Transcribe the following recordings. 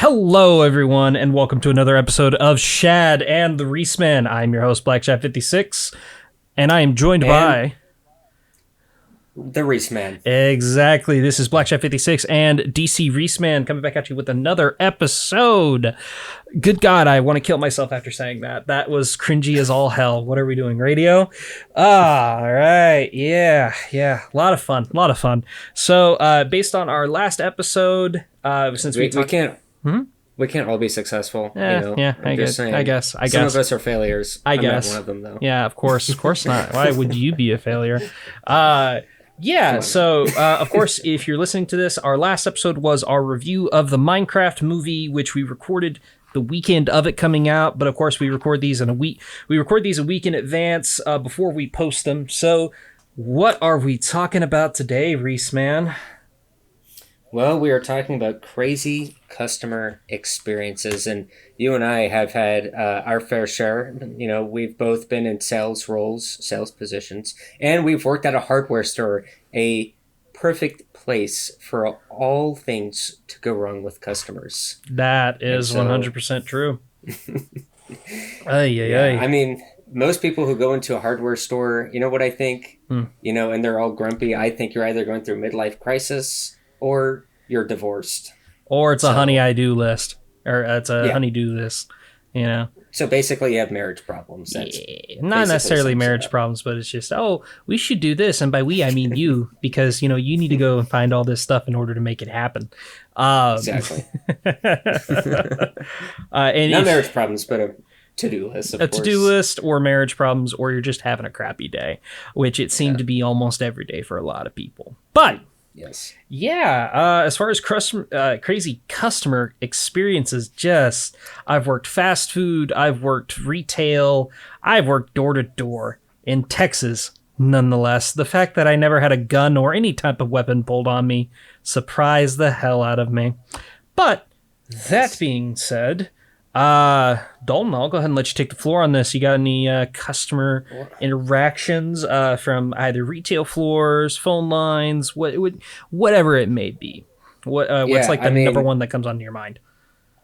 Hello, everyone, and welcome to another episode of Shad and the Resman. I'm your host, Black Shad 56, and I am joined by... The Resman. Exactly, this is Black Shad 56 and DC Resman coming back at you with another episode. Good God, I want to kill myself after saying that. That was cringy as all hell. What are we doing, radio? All right, yeah, a lot of fun. So, based on our last episode, since we We talked... can't we can't all be successful. Yeah, I'm just saying. I guess. Some of us are failures. I I'm guess. not one of them though. Yeah, of course not. Why would you be a failure? Yeah, so, of course, if you're listening to this, our last episode was our review of the Minecraft movie, which we recorded the weekend of it coming out. But, of course, we record these a week in advance before we post them. So, what are we talking about today, Reese, man? Well, we are talking about crazy customer experiences, and you and I have had our fair share. We've both been in sales roles, sales positions, and we've worked at a hardware store, a perfect place for all things to go wrong with customers. That is 100% true. I mean, most people who go into a hardware store, you know what I think? And they're all grumpy. I think you're either going through a midlife crisis or you're divorced. Or it's a honey I do list. Or it's a honey-do list, So basically you have marriage problems. Not necessarily marriage problems, but it's just, we should do this. And by we, I mean you, because, you need to go and find all this stuff in order to make it happen. Exactly. Not marriage problems, but a to-do list, of course. A to-do list or marriage problems, or you're just having a crappy day, which it seemed to be almost every day for a lot of people. But... yes. Yeah. As far as crazy customer experiences, I've worked fast food, I've worked retail, I've worked door to door in Texas. Nonetheless, the fact that I never had a gun or any type of weapon pulled on me surprised the hell out of me. But that being said, Dalton, I'll go ahead and let you take the floor on this. You got any customer interactions from either retail floors, phone lines, whatever it may be? What's like the number one that comes onto your mind?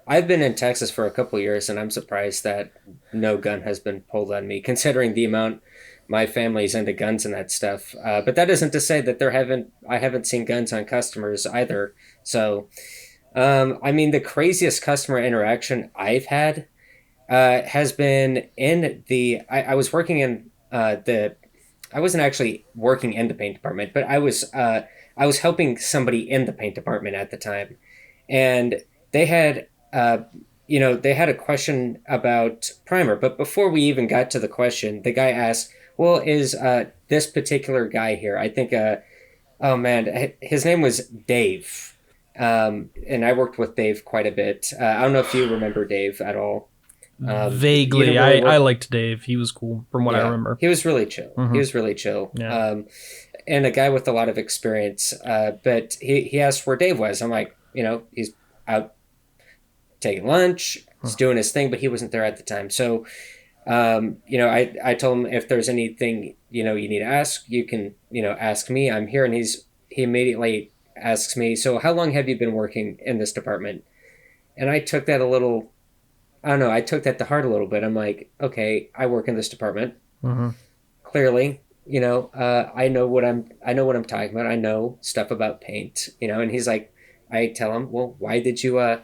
I've been in Texas for a couple of years, and I'm surprised that no gun has been pulled on me, considering the amount my family's into guns and that stuff. But that isn't to say that I haven't seen guns on customers either. So... the craziest customer interaction I've had has been in I was working in I wasn't actually working in the paint department, but I was helping somebody in the paint department at the time, and they had a question about primer. But before we even got to the question, the guy asked, "Well, is this particular guy here? I think his name was Dave." And I worked with Dave quite a bit. I don't know if you remember Dave at all. Vaguely. I liked Dave. He was cool from what I remember. He was really chill. Mm-hmm. He was really chill. Yeah. And a guy with a lot of experience. But he asked where Dave was. I'm like, he's out taking lunch. He's doing his thing, but he wasn't there at the time. So, I told him if there's anything, you need to ask, you can, ask me. I'm here. And he immediately asks me, "So how long have you been working in this department?" And I took that I took that to heart a little bit. I'm like, okay, I work in this department. Mm-hmm. Clearly, I know what I'm talking about. I know stuff about paint, and he's like, I tell him, "Well, why did you, why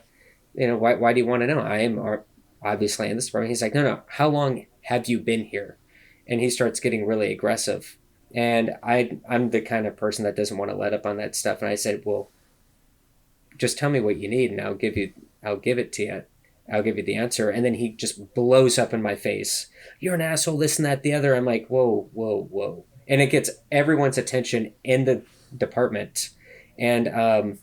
do you want to know? I am obviously in this department." He's like, no, how long have you been here? And he starts getting really aggressive. And I'm the kind of person that doesn't want to let up on that stuff. And I said, "Well, just tell me what you need, and I'll give it to you. I'll give you the answer." And then he just blows up in my face. "You're an asshole, this and that, the other." I'm like, whoa. And it gets everyone's attention in the department. And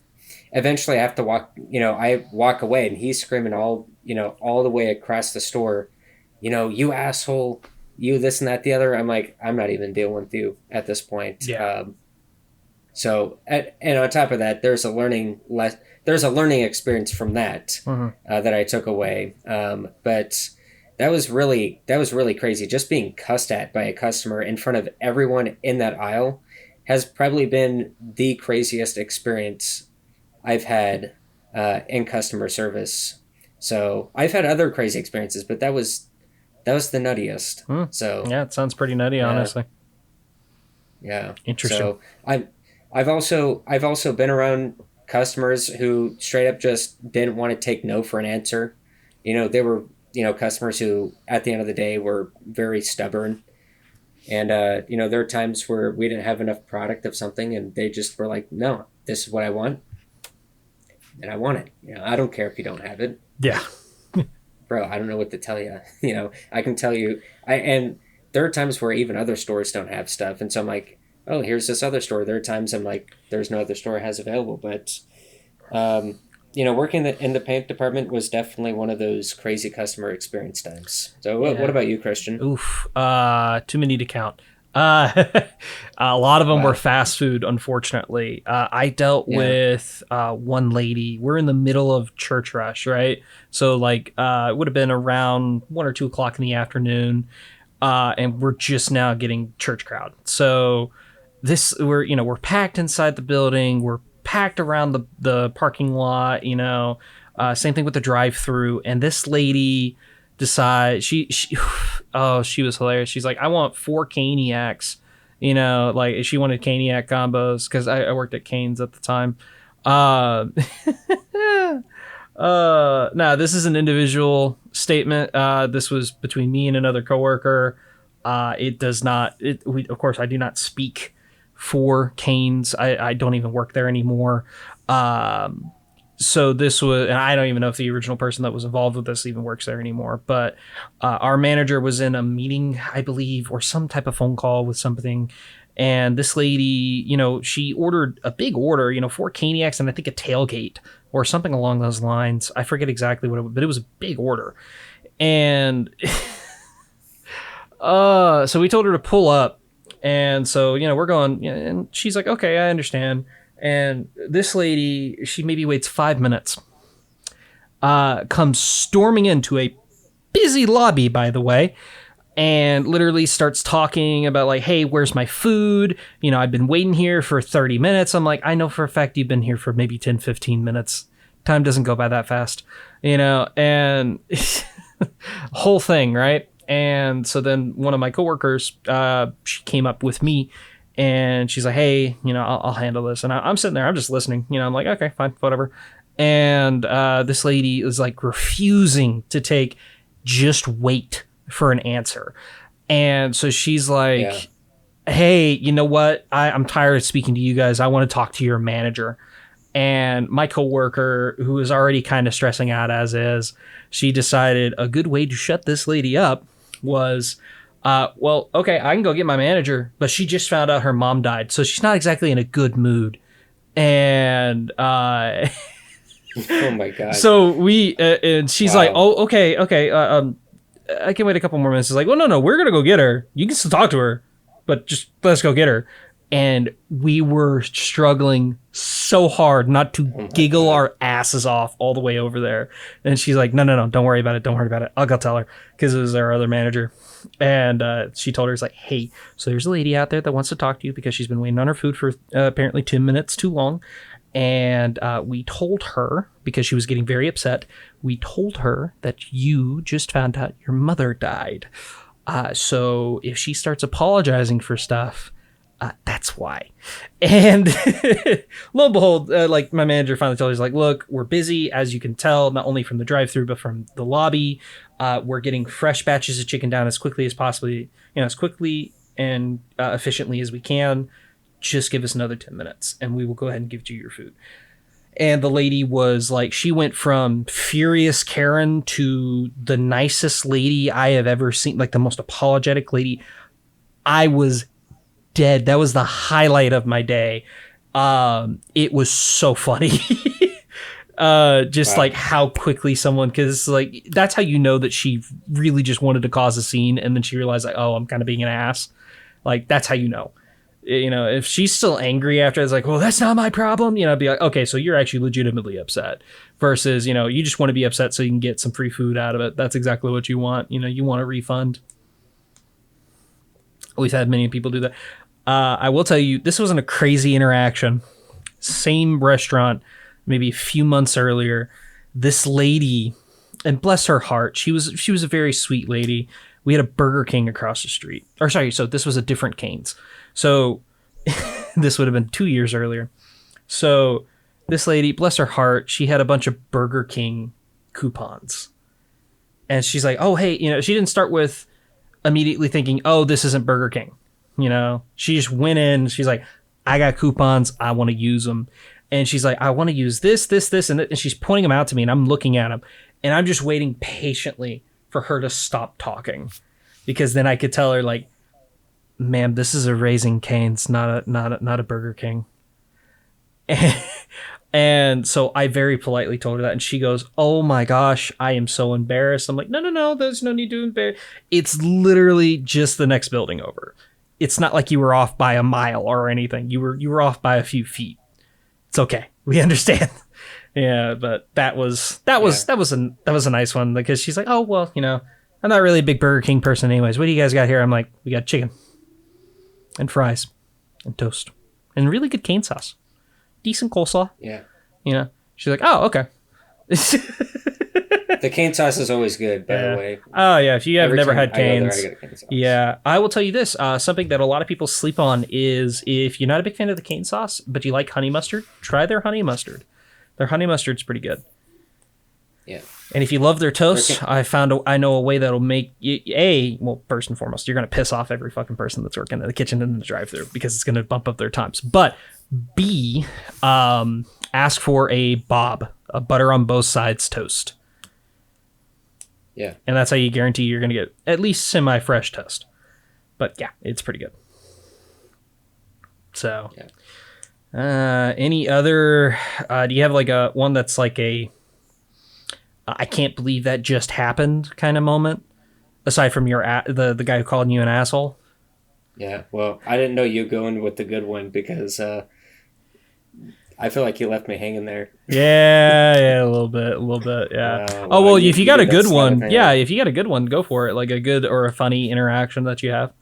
eventually I have to I walk away, and he's screaming all the way across the store, "You asshole, you this and that, the other." I'm like, I'm not even dealing with you at this point. Yeah. And on top of that, there's a learning experience from that that I took away. But that was really crazy. Just being cussed at by a customer in front of everyone in that aisle has probably been the craziest experience I've had in customer service. So I've had other crazy experiences, but that was the nuttiest. Hmm. So Yeah, it sounds pretty nutty, yeah, honestly. yeah. Interesting. So I've also been around customers who straight up just didn't want to take no for an answer. They were customers who at the end of the day were very stubborn. And there are times where we didn't have enough product of something, and they just were like, "No, this is what I want, and I want it. I don't care if you don't have it, Yeah. bro. I don't know what to tell you. I can tell you. And there are times where even other stores don't have stuff, and so I'm like, oh, here's this other store. There are times I'm like, there's no other store has available, but working in the paint department was definitely one of those crazy customer experience times. So what Yeah. about you, Christian? Oof. Too many to count. Uh, a lot of them were Wow. fast food, unfortunately. I dealt Yeah. with one lady. We're in the middle of church rush, right? So, like, it would have been around 1 or 2 o'clock in the afternoon, and we're just now getting church crowd. So, we're packed inside the building. We're packed around the parking lot. Same thing with the drive through. And this lady decide she oh, she was hilarious. She's like, I want 4 caniacs. Like she wanted caniac combos because I worked at Cane's at the time. uh no, this is an individual statement. This was between me and another coworker. It does not of course I do not speak for Cane's. I don't even work there anymore. um so this was, and I don't even know if the original person that was involved with this even works there anymore, but our manager was in a meeting, I believe, or some type of phone call with something. And this lady, she ordered a big order, 4 caniacs and I think a tailgate or something along those lines. I forget exactly what it was, but it was a big order. And so we told her to pull up. And so, we're going, and she's like, okay, I understand. And this lady, she maybe waits 5 minutes, comes storming into a busy lobby, by the way, and literally starts talking about, like, hey, where's my food? I've been waiting here for 30 minutes. I'm like, I know for a fact you've been here for maybe 10, 15 minutes. Time doesn't go by that fast, and whole thing, right? And so then one of my coworkers, she came up with me and she's like, hey, I'll handle this. And I'm sitting there, I'm just listening. I'm like, okay, fine, whatever. And this lady is like refusing to take just wait for an answer. And so she's Yeah. like, hey, you know what? I'm tired of speaking to you guys. I want to talk to your manager. And my coworker, who is already kind of stressing out as is, she decided a good way to shut this lady up was, well, okay, I can go get my manager, but she just found out her mom died, so she's not exactly in a good mood. And Oh my God. so and she's like, Wow. oh, okay, okay, I can wait a couple more minutes. It's like, well, no, we're gonna go get her. You can still talk to her, but just let's go get her. And we were struggling so hard not to Oh my giggle God. our asses off all the way over there. And she's like, no, don't worry about it. Don't worry about it. I'll go tell her, because it was our other manager. And she told her, it's like, hey, so there's a lady out there that wants to talk to you because she's been waiting on her food for apparently 10 minutes too long. And we told her, because she was getting very upset, we told her that you just found out your mother died. So if she starts apologizing for stuff, that's why. And lo and behold, like my manager finally told her, he's like, look, we're busy, as you can tell, not only from the drive-through, but from the lobby. We're getting fresh batches of chicken down as quickly as possibly, as quickly and efficiently as we can. Just give us another 10 minutes and we will go ahead and give you your food. And the lady was like, she went from furious Karen to the nicest lady I have ever seen, like the most apologetic lady. I was dead. That was the highlight of my day. It was so funny. Just Wow. like how quickly someone, because like that's how you know that she really just wanted to cause a scene, and then she realized, like, oh, I'm kind of being an ass. Like that's how you know. If she's still angry after, it's like, well, that's not my problem. I'd be like, okay, so you're actually legitimately upset. Versus, you just want to be upset so you can get some free food out of it. That's exactly what you want. You want a refund. We've had many people do that. I will tell you, this wasn't a crazy interaction. Same restaurant, maybe a few months earlier, this lady, and bless her heart, she was a very sweet lady. We had a Burger King across the street. Or sorry, so this was a different Cane's. So this would have been 2 years earlier. So this lady, bless her heart, she had a bunch of Burger King coupons. And she's like, oh, hey, she didn't start with immediately thinking, oh, this isn't Burger King. She just went in. She's like, I got coupons. I want to use them. And she's like, I want to use this, and she's pointing them out to me, and I'm looking at them. And I'm just waiting patiently for her to stop talking, because then I could tell her, like, ma'am, this is a Raising Cane's, not a Burger King. And so I very politely told her that, and she goes, oh my gosh, I am so embarrassed. I'm like, no, there's no need to embarrass. It's literally just the next building over. It's not like you were off by a mile or anything. You were off by a few feet. It's okay. We understand. Yeah, but that was a nice one, because she's like, oh, well, I'm not really a big Burger King person anyways. What do you guys got here? I'm like, we got chicken and fries and toast and really good cane sauce. Decent coleslaw. Yeah. She's like, oh, okay. The cane sauce is always good, by the way. Oh, yeah. If you have never had Cane's, Cane's. I get a cane sauce. Yeah. I will tell you this. Something that a lot of people sleep on is, if you're not a big fan of the cane sauce, but you like honey mustard, try their honey mustard. Their honey mustard's pretty good. Yeah. And if you love their toast, I know a way that'll make you, well, first and foremost, you're going to piss off every fucking person that's working in the kitchen and in the drive-thru, because it's going to bump up their times. But B, ask for a butter on both sides toast. Yeah. And that's how you guarantee you're going to get at least semi-fresh toast. But yeah, it's pretty good. So, any other, do you have like a one that's like a, I can't believe that just happened kind of moment, aside from the guy who called you an asshole? Yeah, well, I didn't know you going with the good one, because I feel like you left me hanging there. Yeah, a little bit, yeah. Well, if you got a good one, if you got a good one, go for it. Like a good or a funny interaction that you have.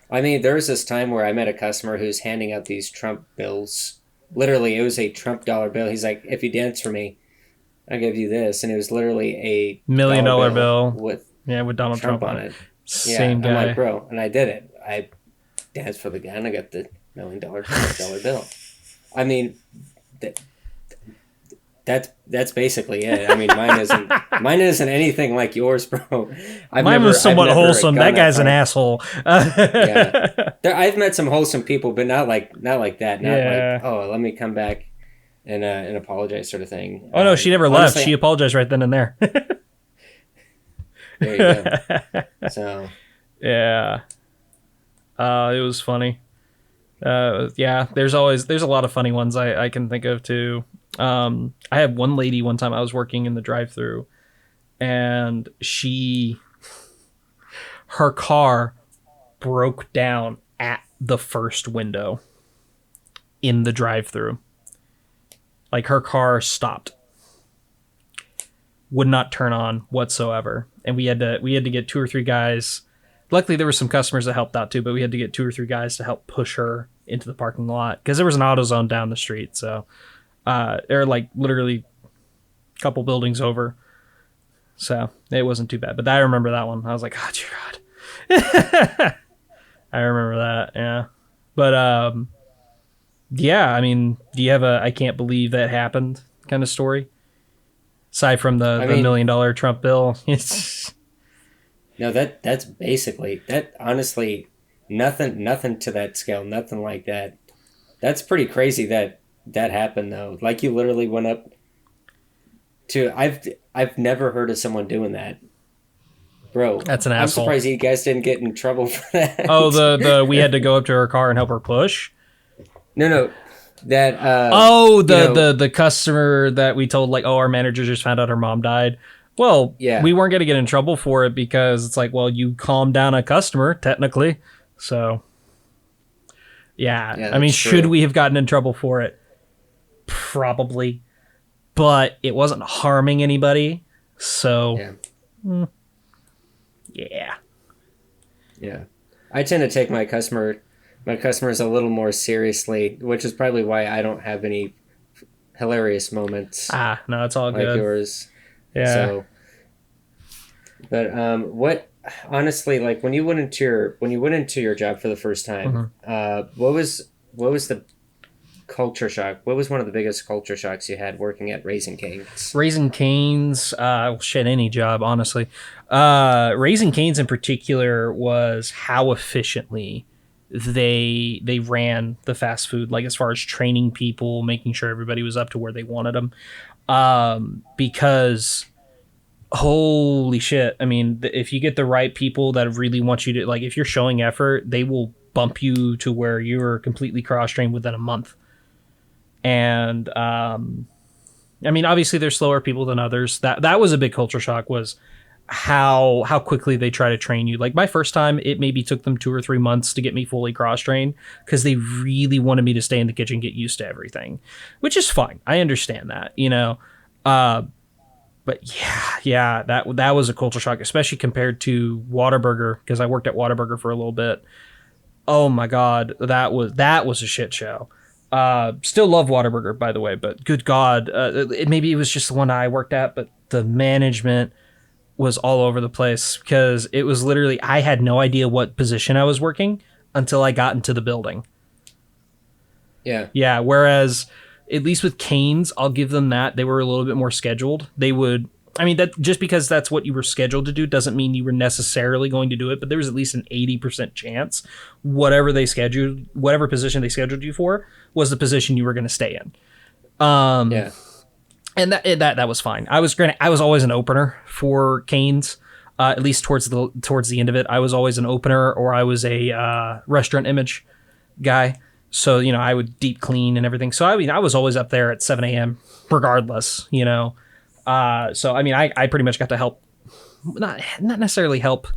I mean, there was this time where I met a customer who's handing out these Trump bills. Literally, it was a Trump dollar bill. He's like, if you dance for me, I'll give you this. And it was literally a $1 million bill with Donald Trump on it. Same guy. I'm like, bro, and I did it. I danced for the guy, and I got the $1 million dollar bill. I mean, that's basically it. I mean, mine isn't anything like yours, bro. Mine was somewhat wholesome. That guy's an asshole. Yeah, I've met some wholesome people, but not like that. Not like, oh, let me come back and apologize, sort of thing. Oh no, she never left. She apologized right then and there. There you go. So yeah, it was funny. There's a lot of funny ones I can think of too. I had one lady one time, I was working in the drive-thru, and her car broke down at the first window in the drive-thru. Like, her car stopped, would not turn on whatsoever, and we had to get 2 or 3 guys. Luckily, there were some customers that helped out too, but we had to get 2 or 3 guys to help push her into the parking lot, because there was an AutoZone down the street. So they're like literally a couple buildings over. So it wasn't too bad. But I remember that one. I was like, oh, dear God. I remember that. Yeah. But yeah, I mean, do you have a I can't believe that happened kind of story? Aside from the $1 million Trump bill. No, that's basically that. Honestly, nothing to that scale, nothing like that. That's pretty crazy that happened though. Like, you literally went up to. I've never heard of someone doing that, bro. That's an asshole. I'm surprised you guys didn't get in trouble for that. Oh, the we had to go up to her car and help her push. No. That the customer that we told, like, oh, our manager just found out her mom died. Well, yeah, we weren't going to get in trouble for it, because it's like, well, you calmed down a customer technically. So yeah, I mean, should we have gotten in trouble for it? Probably, but it wasn't harming anybody. So yeah. I tend to take my customers a little more seriously, which is probably why I don't have any hilarious moments Ah, no, it's all like good. yours. Yeah. So, but what honestly, like when you went into your job for the first time, Mhm. what was the culture shock? What was one of the biggest culture shocks you had working at Raising Cane's? Raising Cane's, shit, any job, honestly. Raising Cane's in particular was how efficiently they ran the fast food, like as far as training people, making sure everybody was up to where they wanted them. Because holy shit, I mean, if you get the right people that really want you to, like, if you're showing effort, they will bump you to where you're completely cross trained within a month. And I mean, obviously there's slower people than others. That was a big culture shock, was how quickly they try to train you. Like my first time, it maybe took them 2 or 3 months to get me fully cross trained because they really wanted me to stay in the kitchen, get used to everything, which is fine. I understand that, you know. Uh, but yeah, that was a culture shock, especially compared to Whataburger, because I worked at Whataburger for a little bit. Oh my god, that was a shit show. Still love Whataburger, by the way, but good god, maybe it was just the one I worked at, but the management was all over the place because it was literally, I had no idea what position I was working until I got into the building. Yeah, Yeah, whereas at least with Canes, I'll give them that. They were a little bit more scheduled. They would, I mean, that just because that's what you were scheduled to do doesn't mean you were necessarily going to do it, but there was at least an 80% chance whatever position they scheduled you for was the position you were going to stay in. Um yeah. and that was fine. I was always an opener for Canes. At least towards the end of it, I was always an opener, or I was a restaurant image guy. So, you know, I would deep clean and everything. So, I mean, I was always up there at 7 a.m. regardless, you know. So, I mean, I pretty much got to help, not necessarily help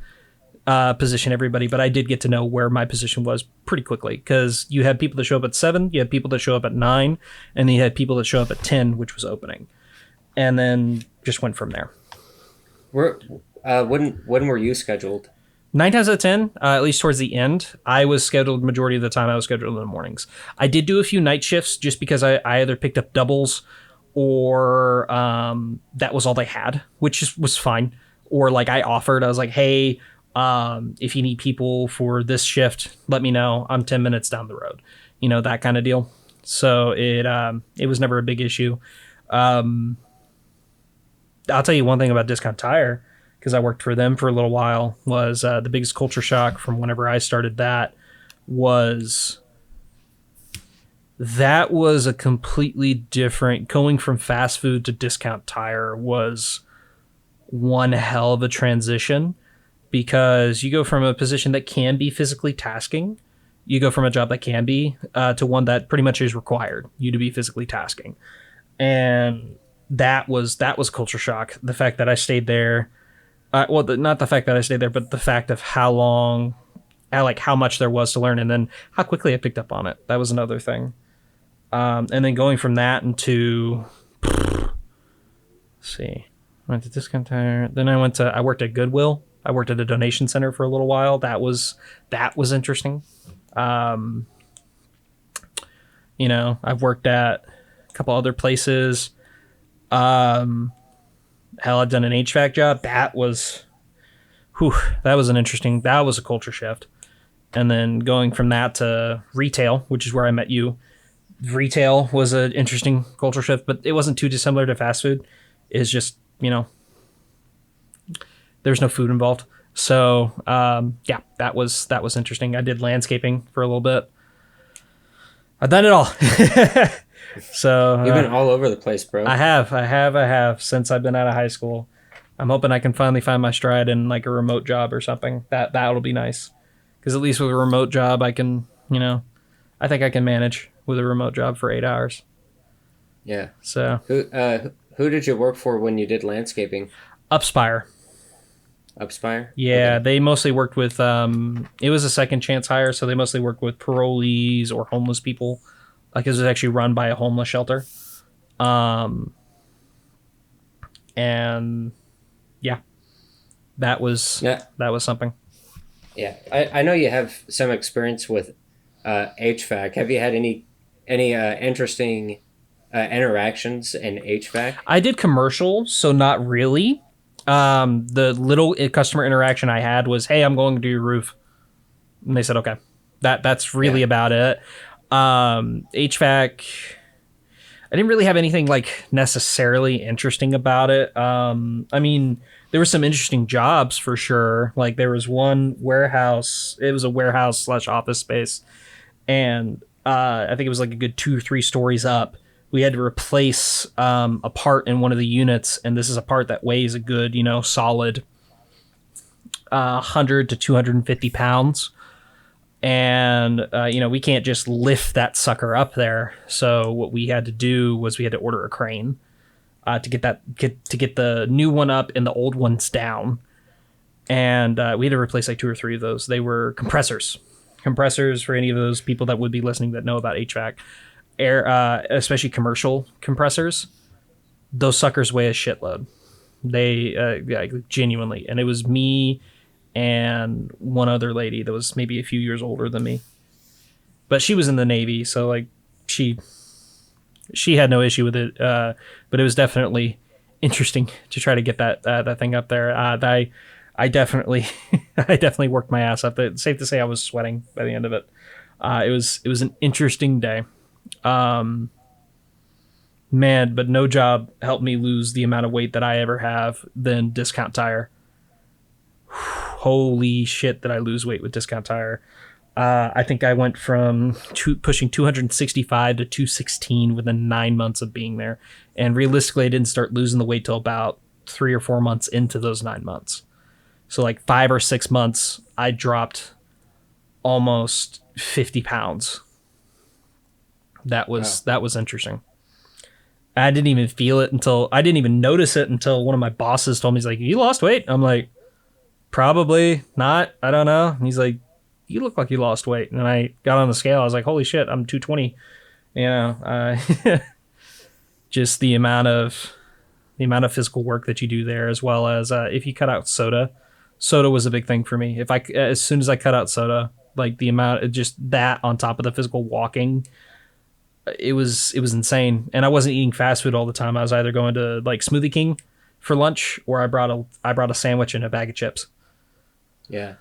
position everybody, but I did get to know where my position was pretty quickly, because you had people that show up at 7, you had people that show up at 9, and then you had people that show up at 10, which was opening. And then just went from there. Where when were you scheduled? 9 times out of 10, at least towards the end, I was scheduled, majority of the time I was scheduled in the mornings. I did do a few night shifts just because I either picked up doubles, or that was all they had, which was fine. Or like I offered, I was like, hey, if you need people for this shift, let me know. I'm 10 minutes down the road, you know, that kind of deal. So it was never a big issue. Um, I'll tell you one thing about Discount Tire, because I worked for them for a little while, was the biggest culture shock from whenever I started was that was a completely different, going from fast food to Discount Tire was one hell of a transition, because you go from a position that can be physically tasking, you go from a job that can be to one that pretty much is required you to be physically tasking. And that was culture shock. The fact that I stayed there, not the fact that I stayed there, but the fact of how long, like how much there was to learn, and then how quickly I picked up on it. That was another thing. And then going from that into, let's see, I went to Discount Tire. Then I worked at Goodwill. I worked at a donation center for a little while. That was interesting. Um, you know, I've worked at a couple other places. Um, Hell, I've done an HVAC job. Whew, that was a culture shift. And then going from that to retail, which is where I met you. Retail was an interesting culture shift, but it wasn't too dissimilar to fast food. It's just, you know, there's no food involved. So yeah, that was interesting. I did landscaping for a little bit. I've done it all. So You've been all over the place, bro. I have since I've been out of high school. I'm hoping I can finally find my stride in like a remote job or something. That'll be nice, because at least with a remote job, I can, you know, I think I can manage with a remote job for 8 hours. Yeah. So Who did you work for when you did landscaping? Upspire, Upspire? yeah, Okay. they mostly worked with. It was a second chance hire, so they mostly worked with parolees or homeless people. Like it was actually run by a homeless shelter. Um, and yeah, that was Yeah. that was something. Yeah. I know you have some experience with HVAC. Have you had any interesting interactions in HVAC? I did commercial, so not really. The little customer interaction I had was, "Hey, I'm going to your roof," and they said, "Okay." That's really Yeah. about it. HVAC, I didn't really have anything like necessarily interesting about it. I mean, there were some interesting jobs for sure. Like there was one warehouse. It was a warehouse slash office space, and I think it was like a good 2 or 3 stories up. We had to replace a part in one of the units, and this is a part that weighs a good, solid 100 to 250 pounds. And we can't just lift that sucker up there. So what we had to do was we had to order a crane to get the new one up and the old ones down. And we had to replace like 2 or 3 of those. They were compressors. Compressors, for any of those people that would be listening that know about HVAC, air, especially commercial compressors. Those suckers weigh a shitload. They yeah, genuinely, and it was me and one other lady that was maybe a few years older than me, but she was in the Navy, so like she she had no issue with it. But it was definitely interesting to try to get that thing up there. I definitely I definitely worked my ass up. It's safe to say I was sweating by the end of it. It was an interesting day. Um, Man, but no job helped me lose the amount of weight that I ever have than Discount Tire. Holy shit, did I lose weight with Discount Tire? I think I went from pushing 265 to 216 within 9 months of being there. And realistically, I didn't start losing the weight till about 3 or 4 months into those 9 months. So like 5 or 6 months, I dropped almost 50 pounds. Wow. That was interesting. I didn't even feel it until I didn't even notice it until one of my bosses told me, he's like, "You lost weight?" I'm like, "Probably not. I don't know." And he's like, "You look like you lost weight." And I got on the scale. I was like, "Holy shit, I'm 220." Just the amount of physical work that you do there, as well as if you cut out soda. Soda was a big thing for me. If I as soon as I cut out soda, like the amount, just that on top of the physical walking, it was insane. And I wasn't eating fast food all the time. I was either going to like Smoothie King for lunch, or I brought a sandwich and a bag of chips. Yeah.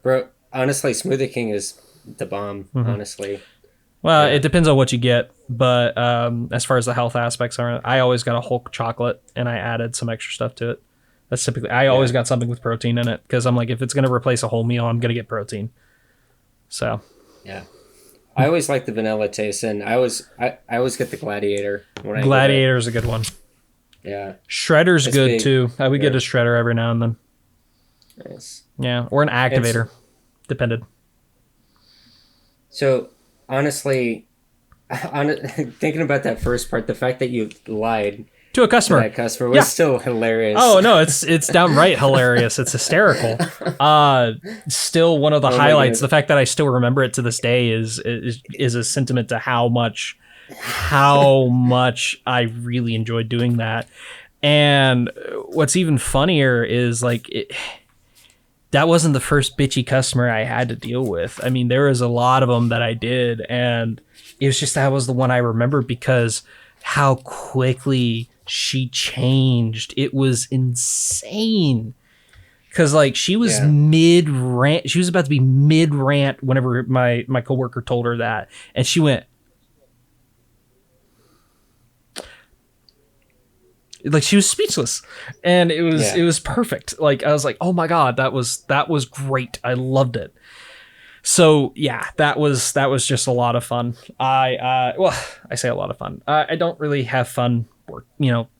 Bro, honestly, Smoothie King is the bomb, Hmm. honestly. Well, it Yeah. depends on what you get, but as far as the health aspects are, I always got a Hulk chocolate and I added some extra stuff to it. That's typically, I always Yeah. got something with protein in it because I'm like, if it's going to replace a whole meal, I'm going to get protein. So Yeah. I always like the vanilla taste, and I always get the Gladiator when I get a. Gladiator is a good one. Yeah. Shredder's It's good big. too. I would get Yeah. a shredder every now and then. Nice. Yeah, or an It's activator, depended. so honestly, thinking about that first part, the fact that you lied To a to customer. that customer was Yeah. still hilarious. Oh no, it's downright hilarious. It's hysterical. Still one of the Oh my highlights. goodness. The fact that I still remember it to this day is a sentiment to how much I really enjoyed doing that. And what's even funnier is like that wasn't the first bitchy customer I had to deal with. I mean, there was a lot of them that I did, and it was just that was the one I remember because how quickly she changed. It was insane. Cause like she was Yeah. mid rant, she was about to be mid rant whenever my coworker told her that, and she went like she was speechless, and it Yeah. was perfect. Like I was like, oh my god, that was great. I loved it. So yeah, that was just a lot of fun. I say a lot of fun. I don't really have fun work,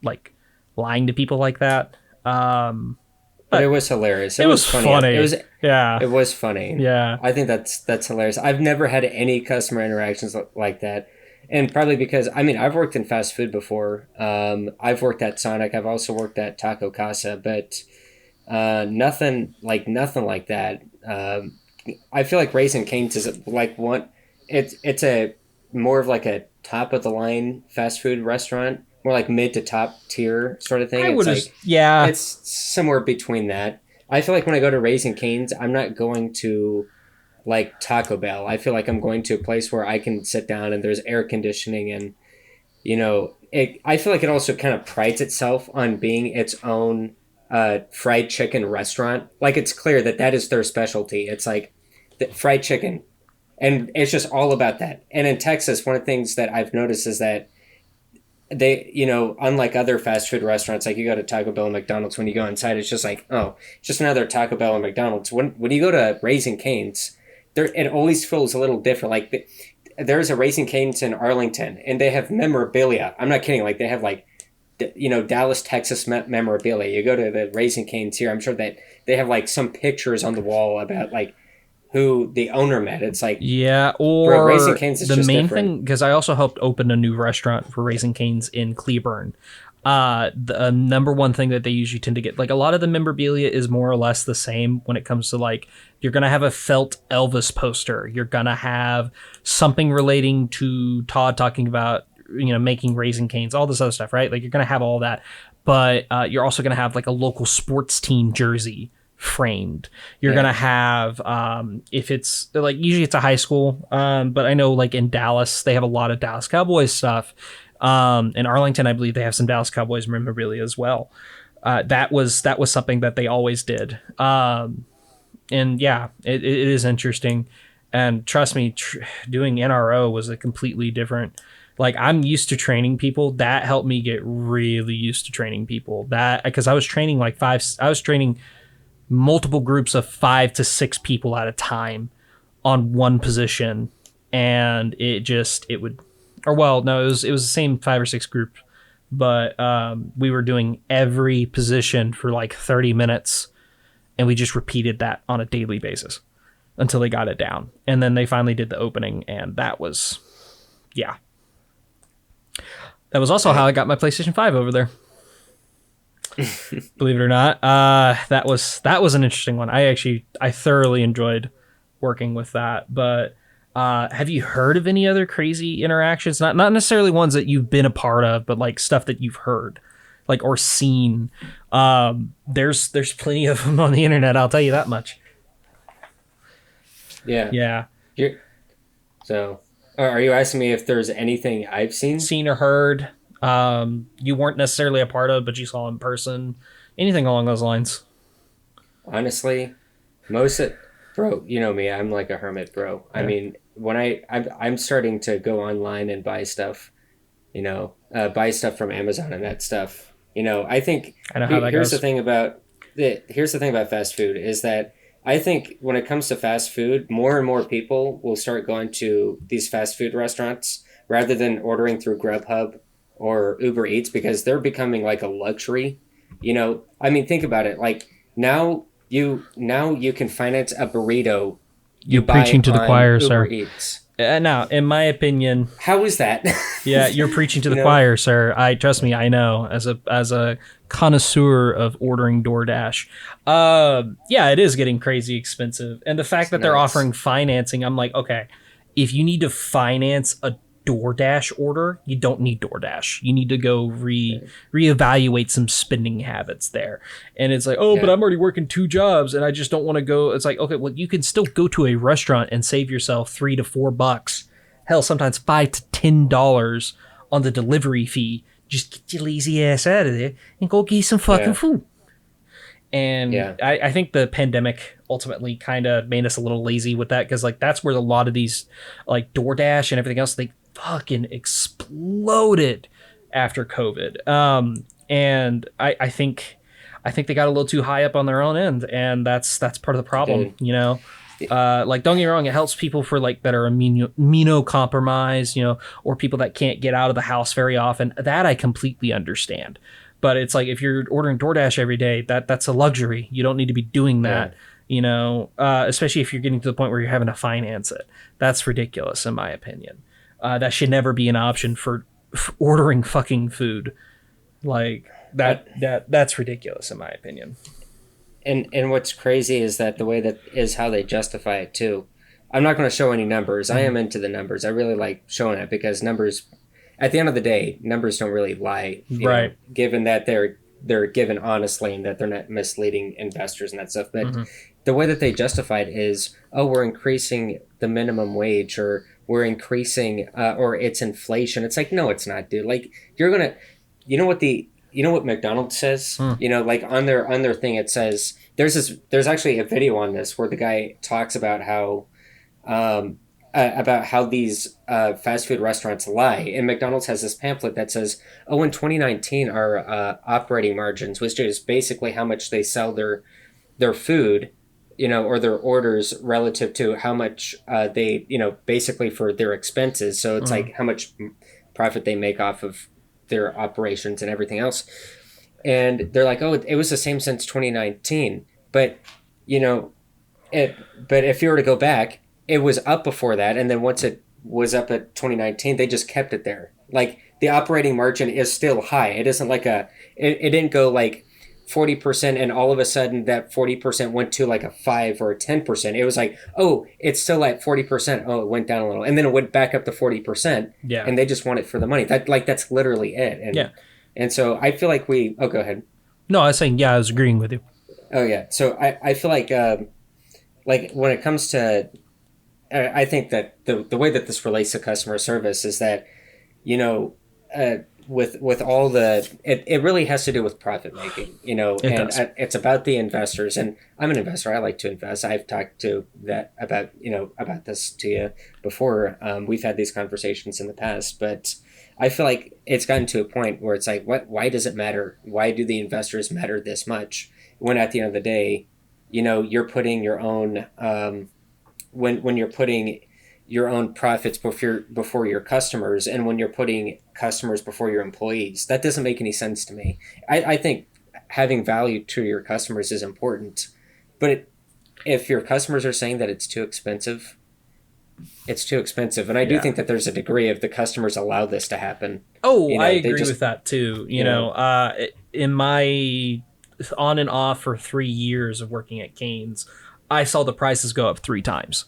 like lying to people like that. But it But was hilarious. It it was was funny. It funny. was Yeah, it was funny. yeah. I think that's hilarious. I've never had any customer interactions like that. And probably because I mean I've worked in fast food before. I've worked at Sonic. I've also worked at Taco Casa, but nothing like that. I feel like Raising Cane's is like one. It's a more of like a top of the line fast food restaurant, more like mid to top tier sort of thing. I It's would have. like Yeah, it's somewhere between that. I feel like when I go to Raising Cane's, I'm not going to like Taco Bell. I feel like I'm going to a place where I can sit down and there's air conditioning, and I feel like it also kind of prides itself on being its own fried chicken restaurant. Like it's clear that that is their specialty. It's like the fried chicken, and it's just all about that. And in Texas, one of the things that I've noticed is that unlike other fast food restaurants, like you go to Taco Bell and McDonald's, when you go inside, it's just like, oh, just another Taco Bell and McDonald's. When you go to Raising Cane's, there it always feels a little different. There's a Raising Cane's in Arlington, and they have memorabilia. I'm not kidding. Like they have Dallas, Texas memorabilia. You go to the Raising Cane's here, I'm sure that they have like some pictures on the wall about like who the owner met. It's like, Yeah, bro, Raising or Cane's is the just main different. thing, because I also helped open a new restaurant for Raising Cane's in Cleburne. The number one thing that they usually tend to get, like a lot of the memorabilia is more or less the same when it comes to like, you're going to have a felt Elvis poster. You're going to have something relating to Todd talking about, making Raising Cane's, all this other stuff, right? Like you're going to have all that. But you're also going to have like a local sports team jersey framed. You're Yeah. gonna have if it's like usually it's a high school, but I know like in Dallas they have a lot of Dallas Cowboys stuff. In Arlington, I believe they have some Dallas Cowboys memorabilia as well. That was something that they always did. And yeah, it is interesting. And trust me, doing NRO was a completely different. Like I'm used to training people. That helped me get really used to training people. That because I was training like five. I was training multiple groups of 5 to 6 people at a time on one position, and it would, or well, no, it was the same 5 or 6 group, but we were doing every position for like 30 minutes, and we just repeated that on a daily basis until they got it down, and then they finally did the opening, and that was, yeah, that was also how I got my PlayStation 5 over there. Believe it or not, that was an interesting one. I thoroughly enjoyed working with that. But have you heard of any other crazy interactions? Not necessarily ones that you've been a part of, but like stuff that you've heard, like or seen. There's plenty of them on the internet. I'll tell you that much. Yeah. Yeah, You're, so, are you asking me if there's anything I've seen? seen or heard. You weren't necessarily a part of, but you saw in person. Anything along those lines. Honestly, most of, bro, you know me, I'm like a hermit, bro. I Yeah, mean, I'm starting to go online and buy stuff, buy stuff from Amazon and that stuff. I think I know how that here's the goes. thing about fast food is that I think when it comes to fast food, more and more people will start going to these fast food restaurants rather than ordering through Grubhub or Uber Eats because they're becoming like a luxury. I mean, think about it. Like now you can finance a burrito you You're buy preaching to the on choir, Uber sir. Eats. Now, in my opinion, How is that? yeah, you're preaching to you the know? choir, sir. I trust me, I know as a connoisseur of ordering DoorDash. Yeah, it is getting crazy expensive, and the fact It's that they're nuts. offering financing, I'm like, okay, if you need to finance a DoorDash order, you don't need DoorDash. You need to go reevaluate some spending habits there. And it's like, oh, but Yeah. I'm already working 2 jobs and I just don't want to go. It's like, okay, well, you can still go to a restaurant and save yourself $3 to $4. Hell, sometimes $5 to $10 on the delivery fee. Just get your lazy ass out of there and go get some fucking Yeah. food. And Yeah. I think the pandemic ultimately kind of made us a little lazy with that because like that's where a lot of these like DoorDash and everything else they fucking exploded after COVID. And I think they got a little too high up on their own end, and that's part of the It problem. did. Like don't get me wrong, it helps people for like that are immunocompromised, or people that can't get out of the house very often. That I completely understand. But it's like if you're ordering DoorDash every day, that's a luxury. You don't need to be doing Yeah. that, especially if you're getting to the point where you're having to finance it. That's ridiculous, in my opinion. That should never be an option for ordering fucking food. Like I, that's ridiculous, in my opinion. and what's crazy is that the way that is how they justify it too. I'm not going to show any numbers. I Mhm. am into the numbers. I really like showing it because numbers, at the end of the day, numbers don't really lie. Right. Given that they're given honestly and that they're not misleading investors and that stuff. But Hmm. the way that they justify it is, oh, we're increasing the minimum wage or we're increasing or it's inflation. It's like, no, it's not, dude. Like you're gonna, you know what McDonald's says? Hmm. You know, like on their thing it says there's actually a video on this where the guy talks um, about how these fast food restaurants lie. And McDonald's has this pamphlet that says, "Oh, in 2019, our operating margins, which is basically how much they sell their food, you know, or their orders relative to how much they, you know, basically for their expenses. So it's Hmm. like how much profit they make off of their operations and everything else." And they're like, "Oh, it was the same since 2019." But you know, it. But if you were to go back, it was up before that, and then once it was up at 2019, they just kept it there. Like the operating margin is still high. It isn't like it didn't go like 40% and all of a sudden that 40% went to like a 5 or a 10%. It was like, oh, it's still at 40%. Oh, it went down a little. And then it went back up to 40%, Yeah. and they just want it for the money. That's literally it. Yeah. And so I feel like go ahead. No, I was saying, yeah, I was agreeing with you. Oh yeah. So I feel like when it comes to I think that the way that this relates to customer service is that, you know, uh, with all it really has to do with profit making, you know, It and does. it's about the investors. And I'm an investor. I like to invest. I've talked to that about, you know, about this to you before. We've had these conversations in the past, but I feel like it's gotten to a point where it's like, why does it matter? Why do the investors matter this much? When at the end of the day, you know, you're putting your own, when you're putting your own profits before your customers, and when you're putting customers before your employees, that doesn't make any sense to me. I think having value to your customers is important, but if your customers are saying that it's too expensive, it's too expensive. And I do Yeah. think that there's a degree of the customers allow this to happen. Oh, You I know, they agree just, with that too. you know, In my on and off for 3 years of working at Canes, I saw the prices go up 3 times.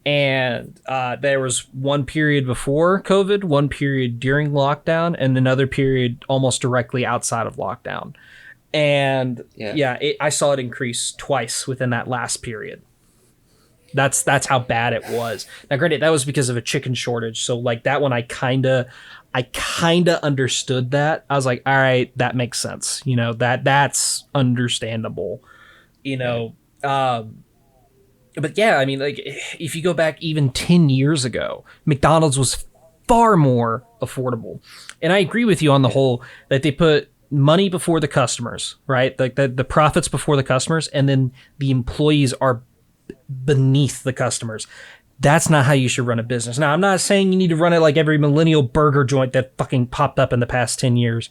And there was one period before COVID, one period during lockdown, and another period almost directly outside of lockdown. And yeah, yeah, I saw it increase twice within that last period. That's how bad it was. Now, granted, that was because of a chicken shortage. So like that one, I kinda understood that. I was like, all right, that makes sense. You know, that's understandable. You yeah, know, but yeah, I mean, like if you go back even 10 years ago, McDonald's was far more affordable. And I agree with you on the yeah, whole that they put money before the customers, right? Like the profits before the customers, and then the employees are beneath the customers. That's not how you should run a business. Now, I'm not saying you need to run it like every millennial burger joint that fucking popped up in the past 10 years.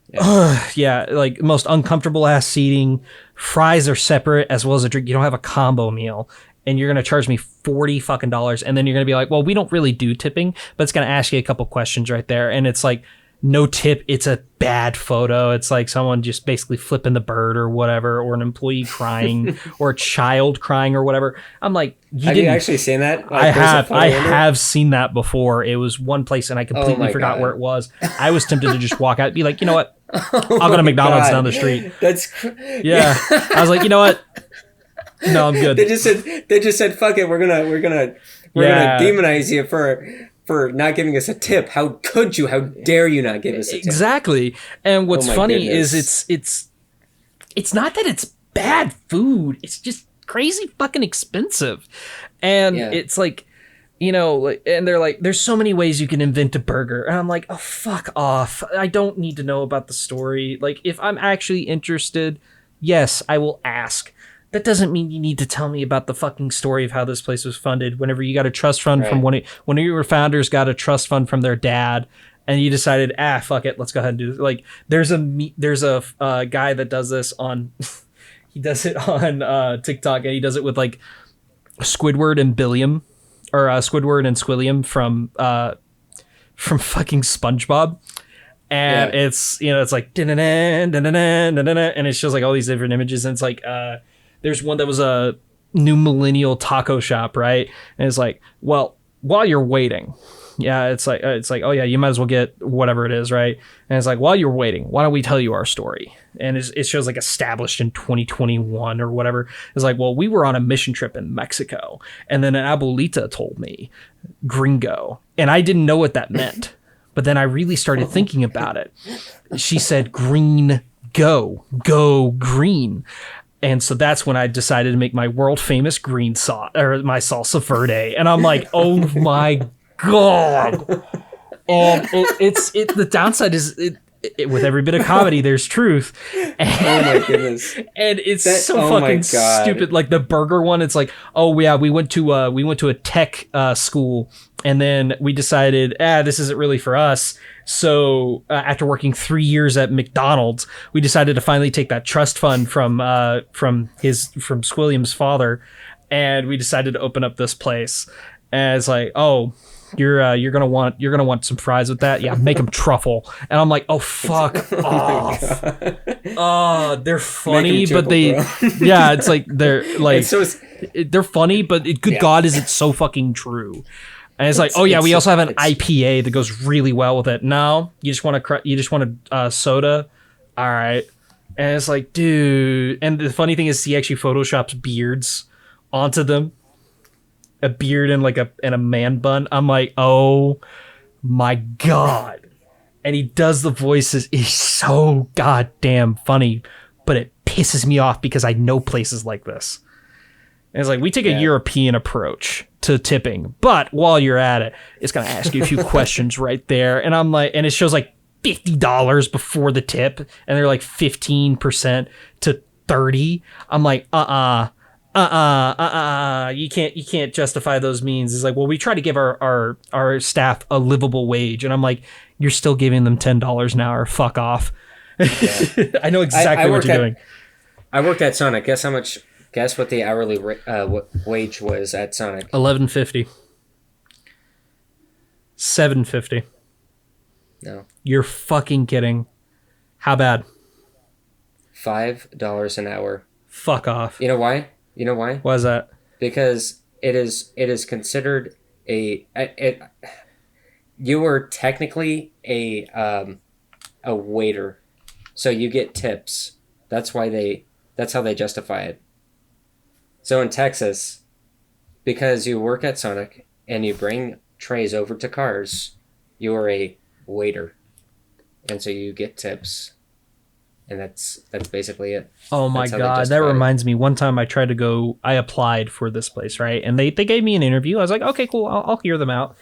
yeah. Yeah, like most uncomfortable ass seating. Fries are separate as well as a drink. You don't have a combo meal. And you're gonna charge me $40 fucking, and then you're gonna be like, well, we don't really do tipping, but it's gonna ask you a couple questions right there, and it's like no tip. It's a bad photo. It's like someone just basically flipping the bird or whatever, or an employee crying, or a child crying or whatever. I'm like, you Have you didn't. actually seen that? I Like, there's a have I photo in there. have seen that before. It was one place and I Oh completely my forgot where god. it was. I was tempted to just walk out and be like, you know what? Oh I'll go to my McDonald's god. down the street. Yeah. Yeah. I was like, you know what? No, I'm good. They just said fuck it. We're gonna Yeah. demonize you for not giving us a tip. How could you? How dare you not give us a tip? Exactly. And Oh what's my funny is goodness. it's not that it's bad food. It's just crazy fucking expensive. And Yeah. it's like, and they're like, there's so many ways you can invent a burger. And I'm like, oh, fuck off. I don't need to know about the story. Like, if I'm actually interested, yes, I will ask. That doesn't mean you need to tell me about the fucking story of how this place was funded. Whenever you got a trust fund from Right. one of your founders got a trust fund from their dad, and you decided, fuck it, let's go ahead and do this. Like, there's a guy that does this on, he does it on TikTok, and he does it with like Squidward and Billiam, or Squidward and Squilliam from fucking SpongeBob. And Yeah. it's like and it shows like all these different images, and it's like there's one that was a new millennial taco shop, right? And it's like, well, while you're waiting, yeah, it's like, oh yeah, you might as well get whatever it is, right? And it's like, while you're waiting, why don't we tell you our story? And it shows like established in 2021 or whatever. It's like, well, we were on a mission trip in Mexico, and then an abuelita told me gringo, and I didn't know what that meant. But then I really started thinking about it. She said green, go green. And so that's when I decided to make my world famous green sauce, or my salsa verde. And I'm like, oh my God. And the downside is with every bit of comedy, there's truth. And, Oh my goodness. and it's That- so oh my fucking God. stupid. Like the burger one, it's like, oh yeah, we went to a tech school, and then we decided, this isn't really for us. So after working 3 years at McDonald's, we decided to finally take that trust fund from Squilliam's father, and we decided to open up this place. And it's like, oh, you're gonna want some fries with that. Yeah, make them truffle. And I'm like, oh fuck off. Oh, they're funny, but yeah, it's like they're like they're funny, but good God, is it so fucking true? And it's like, oh yeah, we also have an IPA that goes really well with it. No, you just want a soda. All right. And it's like, dude. And the funny thing is, he actually photoshops beards onto them. A beard and a man bun. I'm like, oh my God. And he does the voices. He's so goddamn funny, but it pisses me off because I know places like this. And it's like, we take a European approach to tipping, but while you're at it, it's going to ask you a few questions right there. And I'm like, and it shows like $50 before the tip, and they're like 15% to 30. I'm like, you can't justify those means. It's like, well, we try to give our staff a livable wage, and I'm like, you're still giving them $10 an hour. Fuck off. Yeah. I know exactly what you're doing. I worked at Sonic. Guess what the hourly wage was at Sonic? $11.50. $7.50. No. You're fucking kidding. How bad? $5 an hour. Fuck off. You know why? You know why? Why is that? Because it is considered you are technically a waiter, so you get tips. That's how they justify it. So in Texas, because you work at Sonic and you bring trays over to cars, you are a waiter, and so you get tips. And that's basically it. Oh my God. That reminds me. One time I applied for this place, right? And they gave me an interview. I was like, okay, cool. I'll hear them out.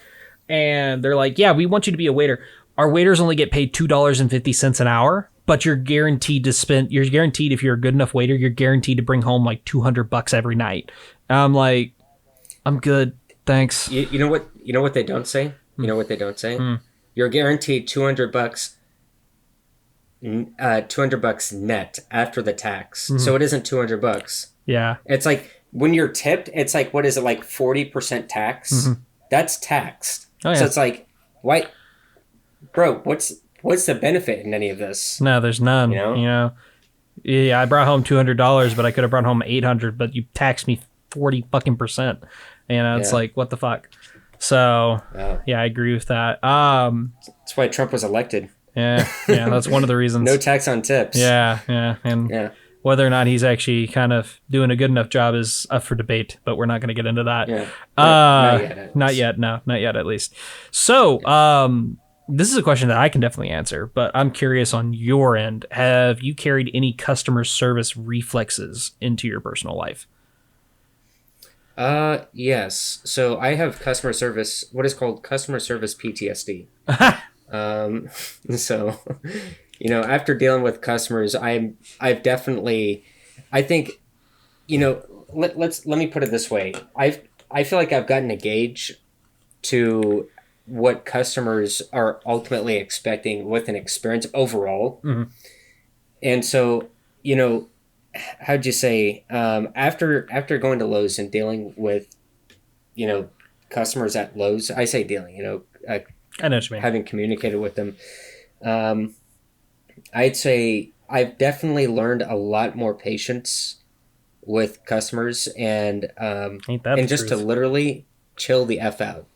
And they're like, yeah, we want you to be a waiter. Our waiters only get paid $2.50 an hour, but you're guaranteed if you're a good enough waiter, you're guaranteed to bring home like $200 every night. And I'm like, I'm good. Thanks. You know what they don't say? You know what they don't say? You're guaranteed $200 $200 net after the tax. Mm-hmm. So it isn't $200. Yeah. It's like when you're tipped, it's like, what is it, like 40% tax? Mm-hmm. That's taxed. Oh, yeah. So it's like, why, bro, what's the benefit in any of this? No, there's none. You know? Yeah, I brought home $200, but I could have brought home $800, but you taxed me 40%. It's like, what the fuck? So, yeah, I agree with that. That's why Trump was elected. Yeah, that's one of the reasons. No tax on tips. Yeah, and whether or not he's actually kind of doing a good enough job is up for debate, but we're not going to get into that. Yeah. Not yet, at least. So, this is a question that I can definitely answer, but I'm curious on your end. Have you carried any customer service reflexes into your personal life? Yes. So I have what is called customer service PTSD. So, after dealing with customers, I've definitely, I think, let me put it this way. I feel like I've gotten a gauge to what customers are ultimately expecting with an experience overall. Mm-hmm. And so, how'd you say, after going to Lowe's and dealing with, customers at Lowe's, I say dealing, I know what you mean. Having communicated with them, I'd say I've definitely learned a lot more patience with customers and just to literally chill the F out.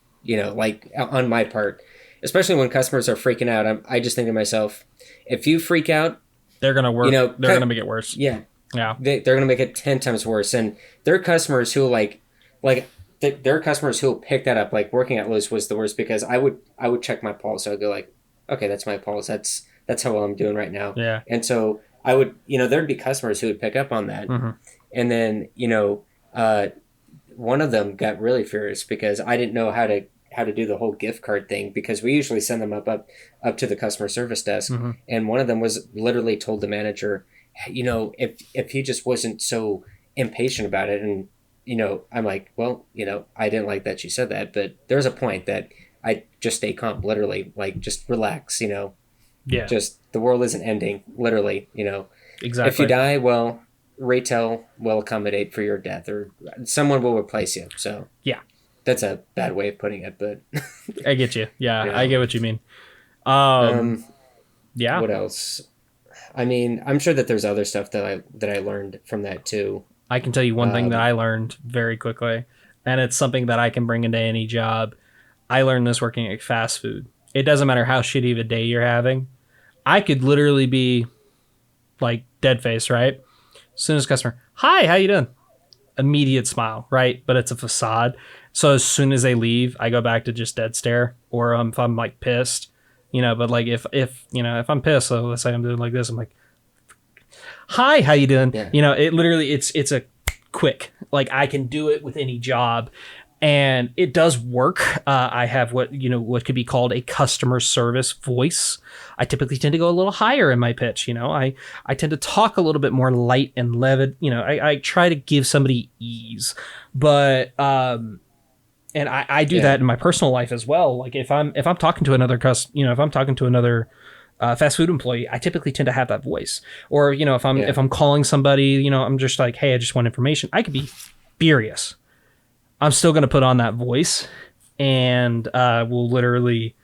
like on my part, especially when customers are freaking out. I just think to myself, if you freak out, They're gonna you work. know, They're gonna make it worse. yeah, Yeah. they're gonna make it 10 times worse. And there are customers who like there are customers who will pick that up. Like working at Lowe's was the worst because I would check my pulse. I would go like, okay, that's my pulse. That's how well I'm doing right now. Yeah. And so I would, there'd be customers who would pick up on that, Mm-hmm. and then one of them got really furious because I didn't know how to do the whole gift card thing because we usually send them up to the customer service desk, Mm-hmm. and one of them was literally told the manager, if he just wasn't so impatient about it. And I'm like, well, I didn't like that you said that, but there's a point that I just stay calm, literally, like just relax, Yeah. just the world isn't ending, literally, Exactly. if you die, well, Raytel will accommodate for your death, or someone will replace you. So Yeah. that's a bad way of putting it, but I get you. Yeah, Yeah. I get what you mean. Yeah. what else? I mean, I'm sure that there's other stuff that I learned from that too. I can tell you one thing that I learned very quickly, and it's something that I can bring into any job. I learned this working at fast food. It doesn't matter how shitty of a day you're having. I could literally be like dead face, right? As soon as customer, hi, how you doing? Immediate smile, right? But it's a facade. So as soon as they leave, I go back to just dead stare. Or if I'm like pissed, but like if I'm pissed, so let's say I'm doing like this, I'm like, hi, how you doing? Yeah. It literally it's a quick, like I can do it with any job, and it does work. I have what could be called a customer service voice. I typically tend to go a little higher in my pitch. I tend to talk a little bit more light and levied. I try to give somebody ease, but and I do that in my personal life as well. Like if I'm talking to another if I'm talking to another fast food employee, I typically tend to have that voice. Or if I'm calling somebody, I'm just like, hey, I just want information. I could be furious. I'm still gonna put on that voice, and we'll literally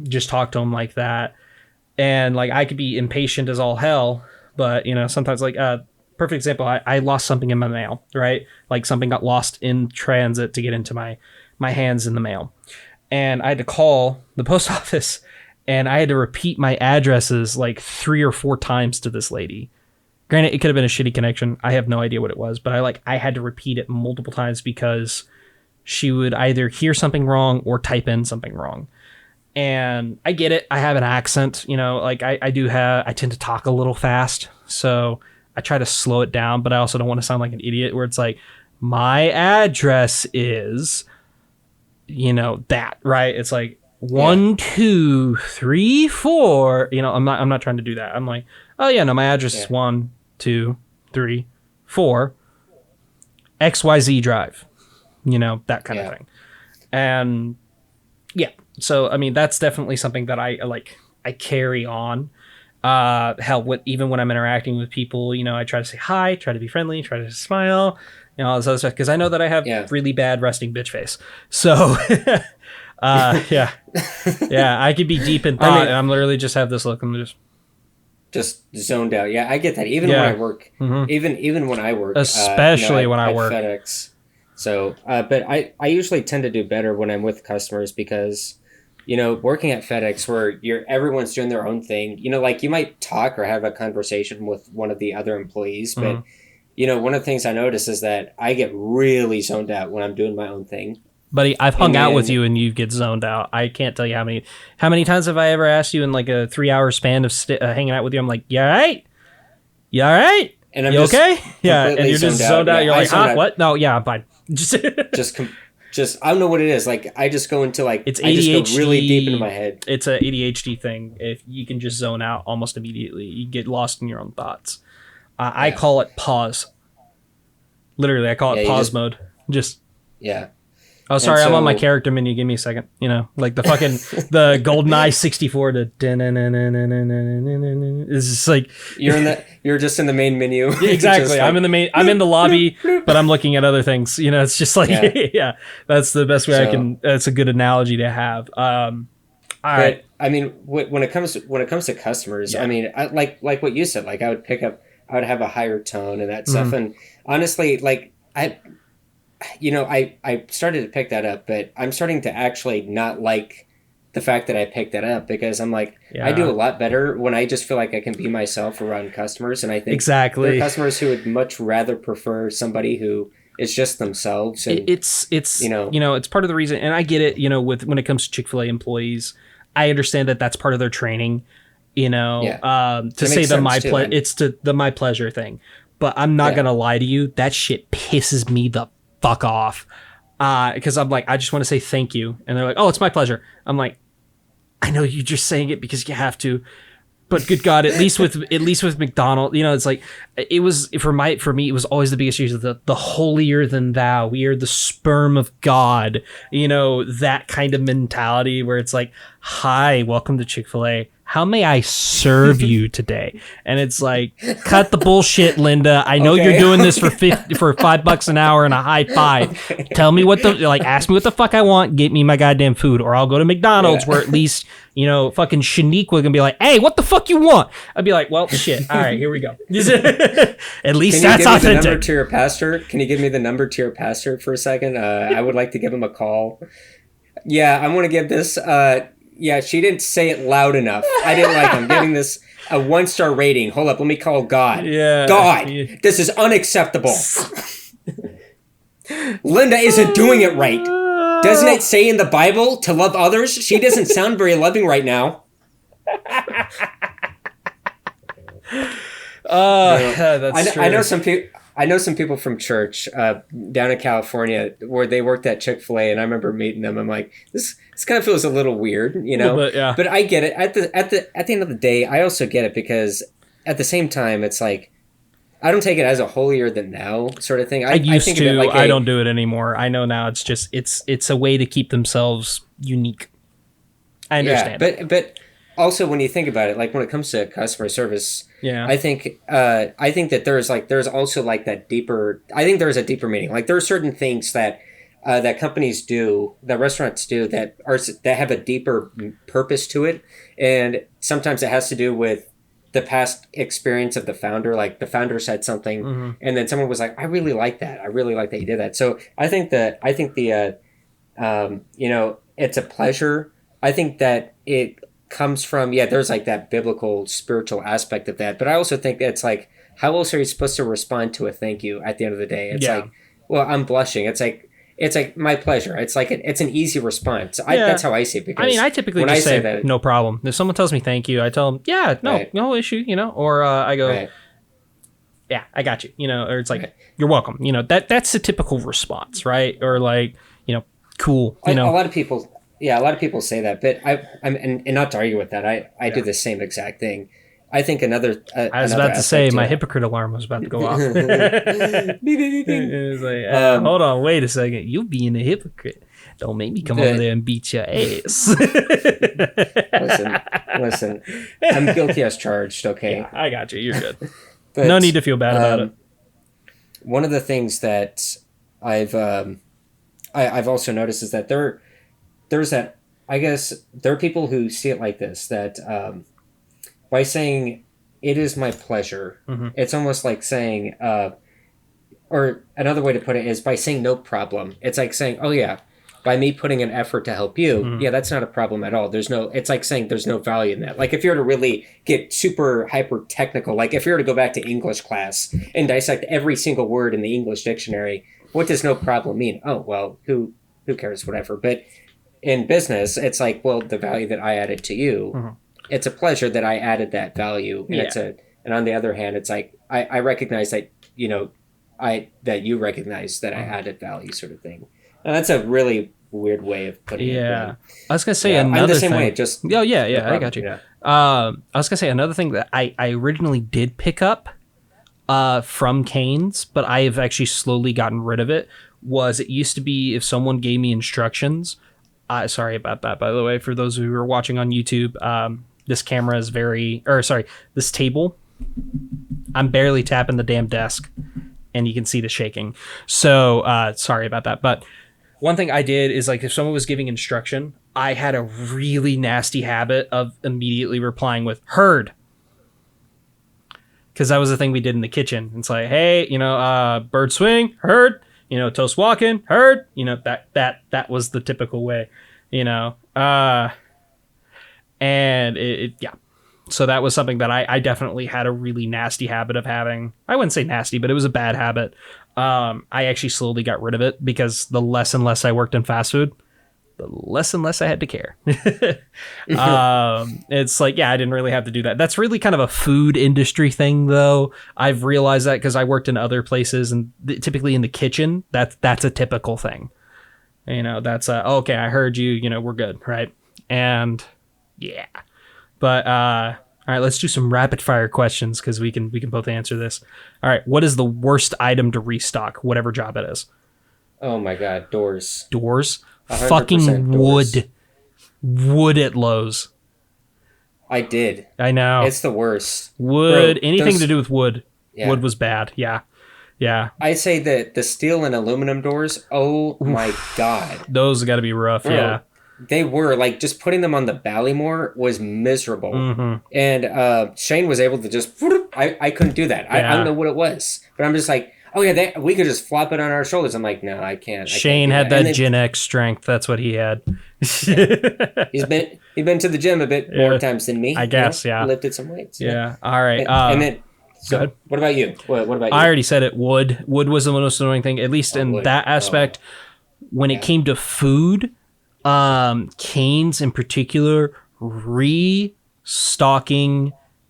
just talk to them like that. And like I could be impatient as all hell, but sometimes like perfect example, I lost something in my mail, right? Like something got lost in transit to get into my hands in the mail, and I had to call the post office. And I had to repeat my addresses like 3 or 4 times to this lady. Granted, it could have been a shitty connection. I have no idea what it was, but I had to repeat it multiple times because she would either hear something wrong or type in something wrong. And I get it. I have an accent, like I tend to talk a little fast. So I try to slow it down, but I also don't want to sound like an idiot where it's like, my address is, that, right? It's like, 1, 2, 3, 4. I'm not trying to do that. I'm like, oh yeah, no, my address is 1, 2, 3, 4, XYZ Drive. That kind of thing. And yeah, so I mean that's definitely something that I carry on. Even when I'm interacting with people, I try to say hi, try to be friendly, try to smile, all this other stuff because I know that I have really bad resting bitch face. So yeah, I could be deep in thought, and I'm literally just have this look. I'm just zoned out. Yeah, I get that. Even when I work, even when I work, especially when I work FedEx. So, but I usually tend to do better when I'm with customers because, working at FedEx where everyone's doing their own thing. Like you might talk or have a conversation with one of the other employees, but one of the things I notice is that I get really zoned out when I'm doing my own thing. Buddy, I've hung out with you and you get zoned out. I can't tell you how many times have I ever asked you in like a 3-hour span of hanging out with you. I'm like, you all right? You all right? And I'm you okay? Yeah, and you're just zoned out. Yeah, you're like, huh? What? No, yeah, I'm fine. just I don't know what it is. Like I just go into it's ADHD. I just go really deep into my head. It's a ADHD thing. If you can just zone out almost immediately, you get lost in your own thoughts. I call it pause. Literally, I call it pause mode. Just Oh, sorry, I'm on my character menu. Give me a second. Like the fucking the GoldenEye 64 to it's just like you're just in the main menu. Yeah, exactly. I'm in the lobby, but I'm looking at other things. It's just like that's the best way I can. That's a good analogy to have. All right. I mean, when it comes to customers, I mean, like what you said. Like I would have a higher tone and that stuff. And honestly, like I started to pick that up, but I'm starting to actually not like the fact that I picked that up because I'm like, I do a Yeah, lot better when I just feel like I can be myself around customers. And I think there are exactly. customers who would much rather prefer somebody who is just themselves and, It's you know, it's part of the reason, and I get it. With when it comes to Chick-fil-A employees, I understand that that's part of their training. yeah, To it say makes the sense too. And it's to the my pleasure thing, but I'm not yeah, gonna lie to you. That shit pisses me the fuck off. Because I'm like, I just want to say thank you, and they're like, oh, it's my pleasure. I'm like, I know you're just saying it because you have to, but good God, at least with McDonald, it's like it was for me. It was always the biggest issue of the holier than thou. We are the sperm of God. That kind of mentality where it's like, hi, welcome to Chick-fil-A. How may I serve you today? And it's like, cut the bullshit, Linda. I know you're okay, doing this for okay, $5 an hour and a high five. okay, Tell me ask me what the fuck I want. Get me my goddamn food, or I'll go to McDonald's where at yeah. least fucking Shaniqua can be like, hey, what the fuck you want? I'd be like, well, shit. All right, here we go. At least Can you that's give me the number authentic. to your pastor? Can you give me the number to your pastor for a second? I would like to give him a call. Yeah, I want to give this. Yeah, she didn't say it loud enough. I didn't like. I'm giving this a 1-star rating. Hold up, let me call God. Yeah. God, this is unacceptable. Linda isn't doing it right. Doesn't it say in the Bible to love others? She doesn't sound very loving right now. You know, That's I true. know some people. I know some people from church down in California where they worked at Chick-fil-A, and I remember meeting them. I'm like, this kind of feels a little weird, A little bit, yeah. But I get it. At the end of the day, I also get it because at the same time, it's like I don't take it as a holier than thou sort of thing. I I used think of it to. like I a don't do it anymore. I know now. It's just it's a way to keep themselves unique. I yeah, understand it. but also when you think about it, like when it comes to customer service, Yeah. I think that there's also like that deeper. I think there's a deeper meaning. Like there are certain things that companies do, that restaurants do, that have a deeper purpose to it, and sometimes it has to do with the past experience of the founder. Like the founder said something, Hmm. and then someone was like, "I really like that. I really like that you did that." So I think the it's a pleasure. I think that it comes from, yeah, there's like that biblical spiritual aspect of that. But I also think that it's like, how else are you supposed to respond to a thank you at the end of the day? It's Yeah. like, well, I'm blushing. It's like my pleasure. It's an easy response. Yeah. That's how I see it I mean, because I typically when I just say say that, no problem. If someone tells me thank you, I tell them, yeah, no, right, no issue, or I go, right, yeah, I got you, or it's like, right. you're welcome. That's the typical response, right? Or like, cool, A lot of people, yeah, a lot of people say that, but and not to argue with that, I do yeah. the same exact thing. I think I was another about to say aspect my to hypocrite alarm was about to go off. it. Beep, beep, beep, beep. It's like, Um, hold on, wait a second. You being a hypocrite. Don't make me come over the there and beat your ass. listen, listen. I'm guilty as charged. Yeah, Okay, I got you. You're good. No need but to feel bad about it. um, one of the things that I've I've also noticed is that there's that, I guess there are people who see it like this, that by saying it is my pleasure, Hmm. it's almost like saying or another way to put it is by saying no problem. It's like saying, oh yeah, by me putting an effort to help you, Hmm. yeah, that's not a problem at all. It's like saying there's no value in that. Like if you were to really get super hyper technical, like if you were to go back to English class and dissect every single word in the English dictionary, what does no problem mean? Oh well, who cares, whatever. But in business, it's like, well, the value that I added to you, Hmm. it's a pleasure that I added that value, and Yeah. and on the other hand, it's like I recognize that, that you recognize that I Mhm. added value, sort of thing. And that's a really weird way of putting it, but Yeah. I was gonna say yeah, I'm the another same way. thing. Just Oh yeah, no yeah, I got problem. you. Yeah. I was gonna say another thing that I originally did pick up from Canes, but I have actually slowly gotten rid of it. Was it used to be if someone gave me instructions? Sorry about that, by the way. For those who are watching on YouTube, this camera is this table. I'm barely tapping the damn desk, and you can see the shaking. So sorry about that. But one thing I did is like if someone was giving instruction, I had a really nasty habit of immediately replying with "heard," because that was the thing we did in the kitchen. It's like, hey, bird swing, heard. Toast walking, heard, that was the typical way, you know. And yeah. So that was something that I definitely had a really nasty habit of having. I wouldn't say nasty, but it was a bad habit. I actually slowly got rid of it because the less and less I worked in fast food, the less and less I had to care. It's like, yeah, I didn't really have to do that. That's really kind of a food industry thing, though. I've realized that because I worked in other places, and typically in the kitchen, that's a typical thing. That's okay, I heard you, we're good, right? And yeah. But all right, let's do some rapid fire questions because we can both answer this. All right, what is the worst item to restock, whatever job it is? Oh my God, doors. Doors? 100% Fucking doors. wood at Lowe's. I did. I know. It's the worst. Wood, Bro, anything to do with wood. Yeah. Wood was bad. Yeah. Yeah. I say that the steel and aluminum doors, oh my God. Those got to be rough. Bro, yeah. they were like just putting them on the Ballymore was miserable. Mm-hmm. And Shane was able to just, I couldn't do that. I don't know what it was, but I'm just like, oh yeah, we could just flop it on our shoulders. I'm like, no, I can't. Shane had that Gen X strength. That's what he had. Yeah. He's been to the gym a bit more times than me. I guess, yeah. Lifted some weights. Yeah. All right. And then, go ahead. What about you? What about you? I already said it. Wood was the most annoying thing, at least in wood. that aspect. When it came to food, Cane's in particular, restocking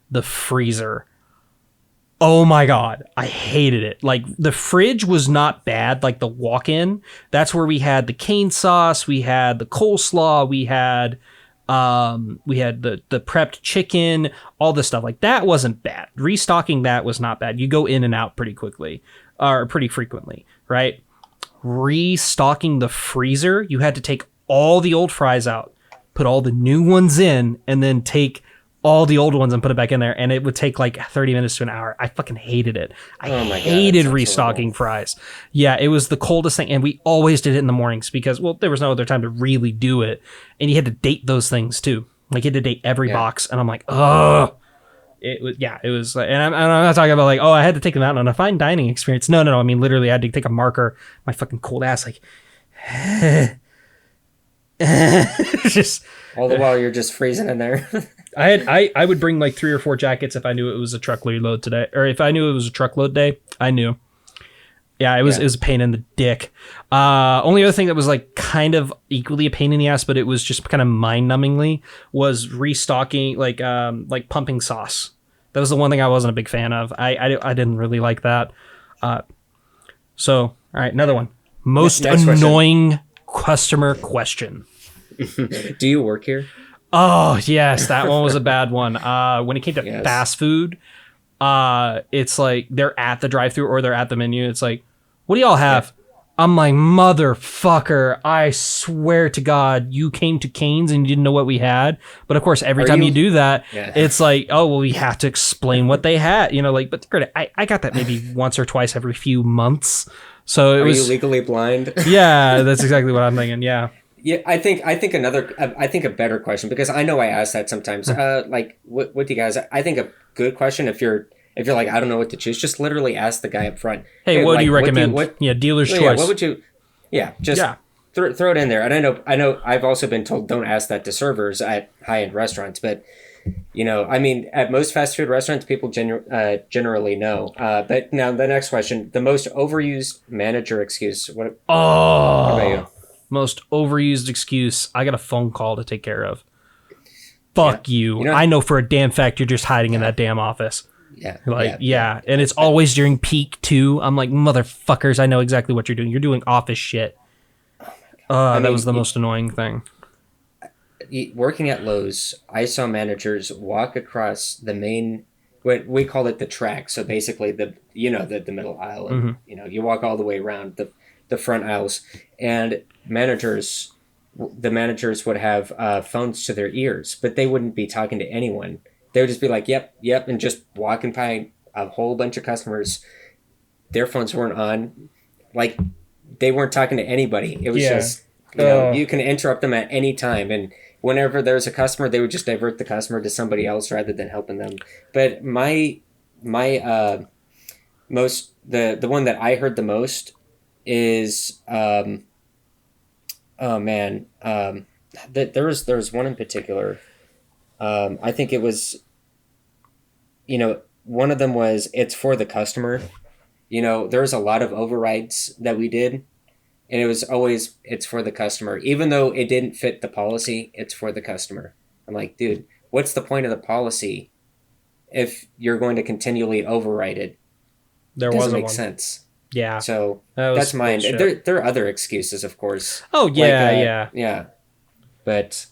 the freezer. Oh my God, I hated it. Like, the fridge was not bad, like the walk-in. That's where we had the cane sauce, we had the coleslaw, we had the prepped chicken, all this stuff. Like, that wasn't bad. Restocking that was not bad. You go in and out pretty quickly, or pretty frequently, right? Restocking the freezer, you had to take all the old fries out, put all the new ones in, and then take all the old ones and put it back in there, and it would take like 30 minutes to an hour. I fucking hated it. I hated restocking fries. Yeah, it was the coldest thing, and we always did it in the mornings because, well, there was no other time to really do it, and you had to date those things too. Like, you had to date every box, and I'm like, ugh. It was, and I'm not talking about like, oh, I had to take them out on a fine dining experience. No. I mean, literally, I had to take a marker, my fucking cold ass, like, just all the while you're just freezing in there. I would bring like 3 or 4 jackets if I knew it was a truckload load today, or if I knew it was a truckload day. I knew. Yeah, it was a pain in the dick. Only other thing that was like kind of equally a pain in the ass, but it was just kind of mind-numbingly, was restocking like pumping sauce. That was the one thing I wasn't a big fan of. I didn't really like that. So all right, another one. Most annoying customer question. Do you work here? Oh, yes, that one was a bad one. When it came to fast food, it's like they're at the drive-thru or they're at the menu. It's like, what do y'all have? I'm like, motherfucker, I swear to God, you came to Cane's and you didn't know what we had. But of course, every time you do that, it's like, oh, well, we have to explain what they had. But I got that maybe once or twice every few months. So it was. Are you legally blind? Yeah, that's exactly what I'm thinking. Yeah. Yeah, I think a better question, because I know I ask that sometimes. Like, what do you guys? I think a good question, if you're like, I don't know what to choose, just literally ask the guy up front. Hey, what do you recommend? Dealer's choice. What would you? Yeah, just throw it in there. And I know. I've also been told don't ask that to servers at high-end restaurants, but I mean, at most fast food restaurants, people generally know. But now the next question: the most overused manager excuse. What about you? Most overused excuse. I got a phone call to take care of. Fuck you. I know for a damn fact you're just hiding in that damn office. Yeah. And it's always during peak too. I'm like, motherfuckers, I know exactly what you're doing. You're doing office shit. That was the most annoying thing. Working at Lowe's, I saw managers walk across the main, what we call it, the track. So basically the middle aisle, and you walk all the way around the front aisles, and the managers would have phones to their ears, but they wouldn't be talking to anyone. They would just be like, yep, and just walking by a whole bunch of customers. Their phones weren't on. Like, they weren't talking to anybody. It was just, you can interrupt them at any time. And whenever there's a customer, they would just divert the customer to somebody else rather than helping them. But my most, the one that I heard the most is oh man, there was one in particular. I think it was, one of them was it's for the customer. There's a lot of overrides that we did, and it was always it's for the customer, even though it didn't fit the policy. It's for the customer. I'm like, dude, what's the point of the policy if you're going to continually override it? There Doesn't wasn't make one. sense. Yeah, So that was that's mine. bullshit. There are other excuses, of course. Oh Like, yeah, yeah. yeah, but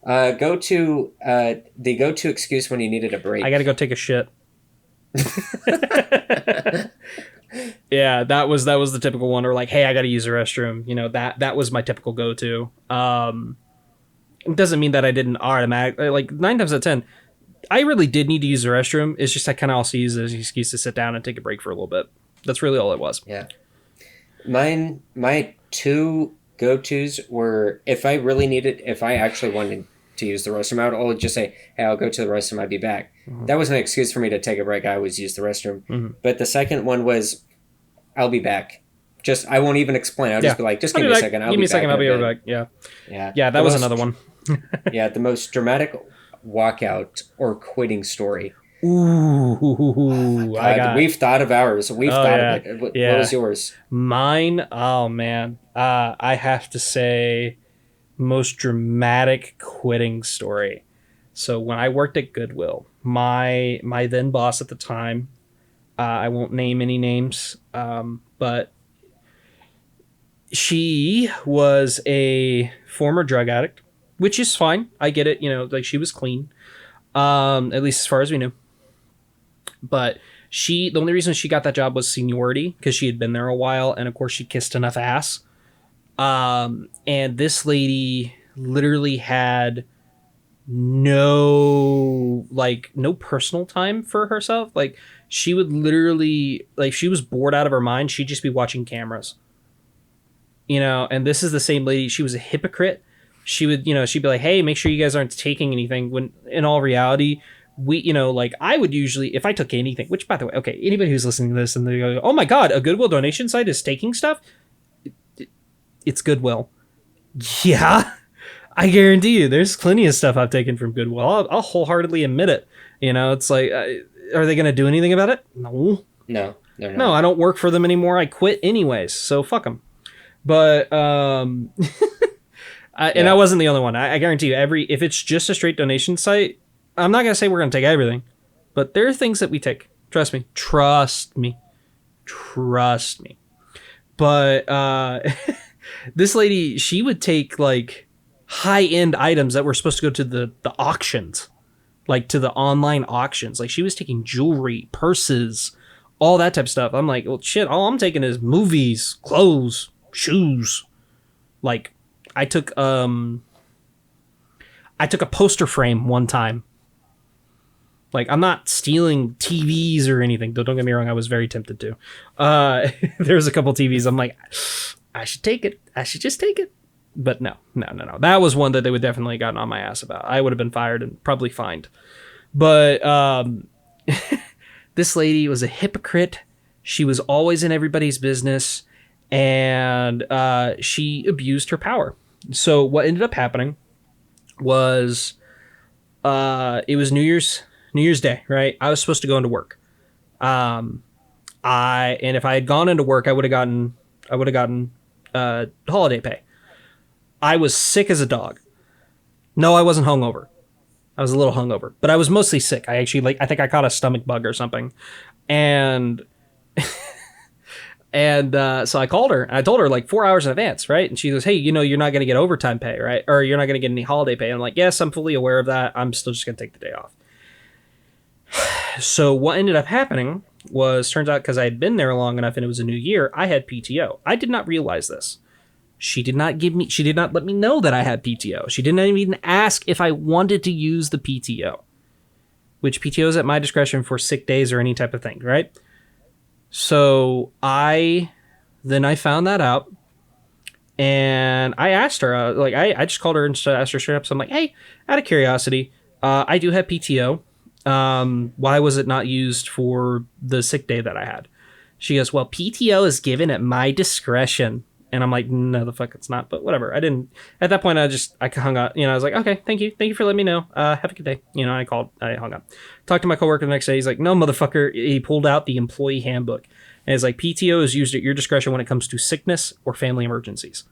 the go-to excuse when you needed a I gotta break. go take a shit. Yeah, that was the typical one. Or like, hey, I gotta use the restroom. That was my typical go to. It doesn't mean that I didn't automatically, like 9 times out of 10. I really did need to use the restroom. It's just I kind of also use it as an excuse to sit down and take a break for a little bit. That's really all it was. Yeah, my two go-tos were if I actually wanted to use the restroom, I would always just say, "Hey, I'll go to the restroom. I'll be back." Mm-hmm. That was an excuse for me to take a break. I always use the restroom. Mm-hmm. But the second one was, "I'll be back." Just I won't even explain. I'll Yeah. just be like, "Just I'll give be me a back. second. I'll Give be me a back second. in I'll a be right bit." back. Yeah. Yeah, Yeah, that the was most another one. yeah the most dramatic walkout or quitting story. Ooh, I got. We've thought of ours. We've Oh thought of yeah, it. What was yeah. yours? Mine. Oh man. I have to say, most dramatic quitting story. So when I worked at Goodwill, my then boss at the time, I won't name any names, but she was a former drug addict, which is fine. I get it. Like she was clean, at least as far as we knew. But the only reason she got that job was seniority because she had been there a while, and of course she kissed enough ass. And this lady literally had no personal time for herself. Like she would literally, like, she was bored out of her mind. She'd just be watching cameras. And this is the same lady. She was a hypocrite. She'd be like, hey, make sure you guys aren't taking anything, when in all reality, like I would usually, if I took anything, which by the way, okay, anybody who's listening to this and they go, oh my God, a Goodwill donation site is taking stuff. It's Goodwill. Yeah, I guarantee you there's plenty of stuff I've taken from Goodwill. I'll wholeheartedly admit it. It's like, are they going to do anything about it? No. No, they're No, not. I don't work for them anymore. I quit anyways, so fuck them. But and I Yeah. wasn't the only one. I guarantee you, if it's just a straight donation site, I'm not gonna say we're gonna take everything, but there are things that we take. Trust me. Trust me. Trust me. But this lady, she would take like high end items that were supposed to go to the auctions, like to the online auctions. Like she was taking jewelry, purses, all that type of stuff. I'm like, well, shit. All I'm taking is movies, clothes, shoes. Like I took a poster frame one time. Like I'm not stealing TVs or anything. Don't get me wrong. I was very tempted to. There was a couple TVs. I'm like, I should take it. I should just take it. But no. That was one that they would definitely have gotten on my ass about. I would have been fired and probably fined. But this lady was a hypocrite. She was always in everybody's business, and she abused her power. So what ended up happening was it was New Year's Day, right? I was supposed to go into work. And if I had gone into work, I would have gotten holiday pay. I was sick as a dog. No, I wasn't hungover. I was a little hungover, but I was mostly sick. I think I caught a stomach bug or something. And so I called her and I told her like 4 hours in advance, right? And she goes, hey, you're not going to get overtime pay, right? Or you're not going to get any holiday pay. And I'm like, yes, I'm fully aware of that. I'm still just going to take the day off. So what ended up happening was, turns out because I had been there long enough and it was a new year, I had PTO. I did not realize this. She did not let me know that I had PTO. She didn't even ask if I wanted to use the PTO, which PTO is at my discretion for sick days or any type of thing, right? So I found that out, and I asked her, I just called her and asked her straight up. So I'm like, hey, out of curiosity, I do have PTO. Why was it not used for the sick day that I had? She goes, well, PTO is given at my discretion. And I'm like, no, the fuck it's not. But whatever. I didn't. At that point, I hung up. I was like, okay, thank you for letting me know. Have a good day. I hung up. Talked to my coworker the next day. He's like, no, motherfucker. He pulled out the employee handbook. And it's like, PTO is used at your discretion when it comes to sickness or family emergencies.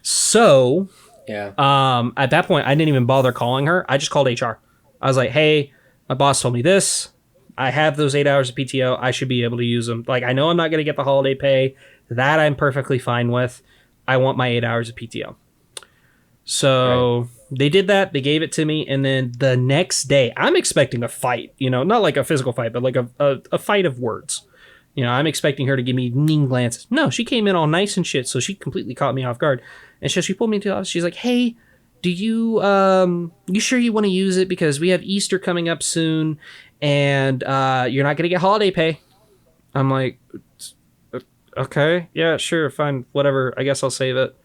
So, Yeah. At that point, I didn't even bother calling her. I just called HR. I was like, hey, my boss told me this. I have those 8 hours of PTO. I should be able to use them. Like, I know I'm not going to get the holiday pay. That I'm perfectly fine with. I want my 8 hours of PTO. So They did that. They gave it to me. And then the next day, I'm expecting a fight. Not like a physical fight, but like a fight of words. I'm expecting her to give me mean glances. No, she came in all nice and shit. So she completely caught me off guard. And so she pulled me to the office. She's like, hey, do you sure you want to use it? Because we have Easter coming up soon. And you're not going to get holiday pay. I'm like, okay, yeah, sure, fine, whatever. I guess I'll save it.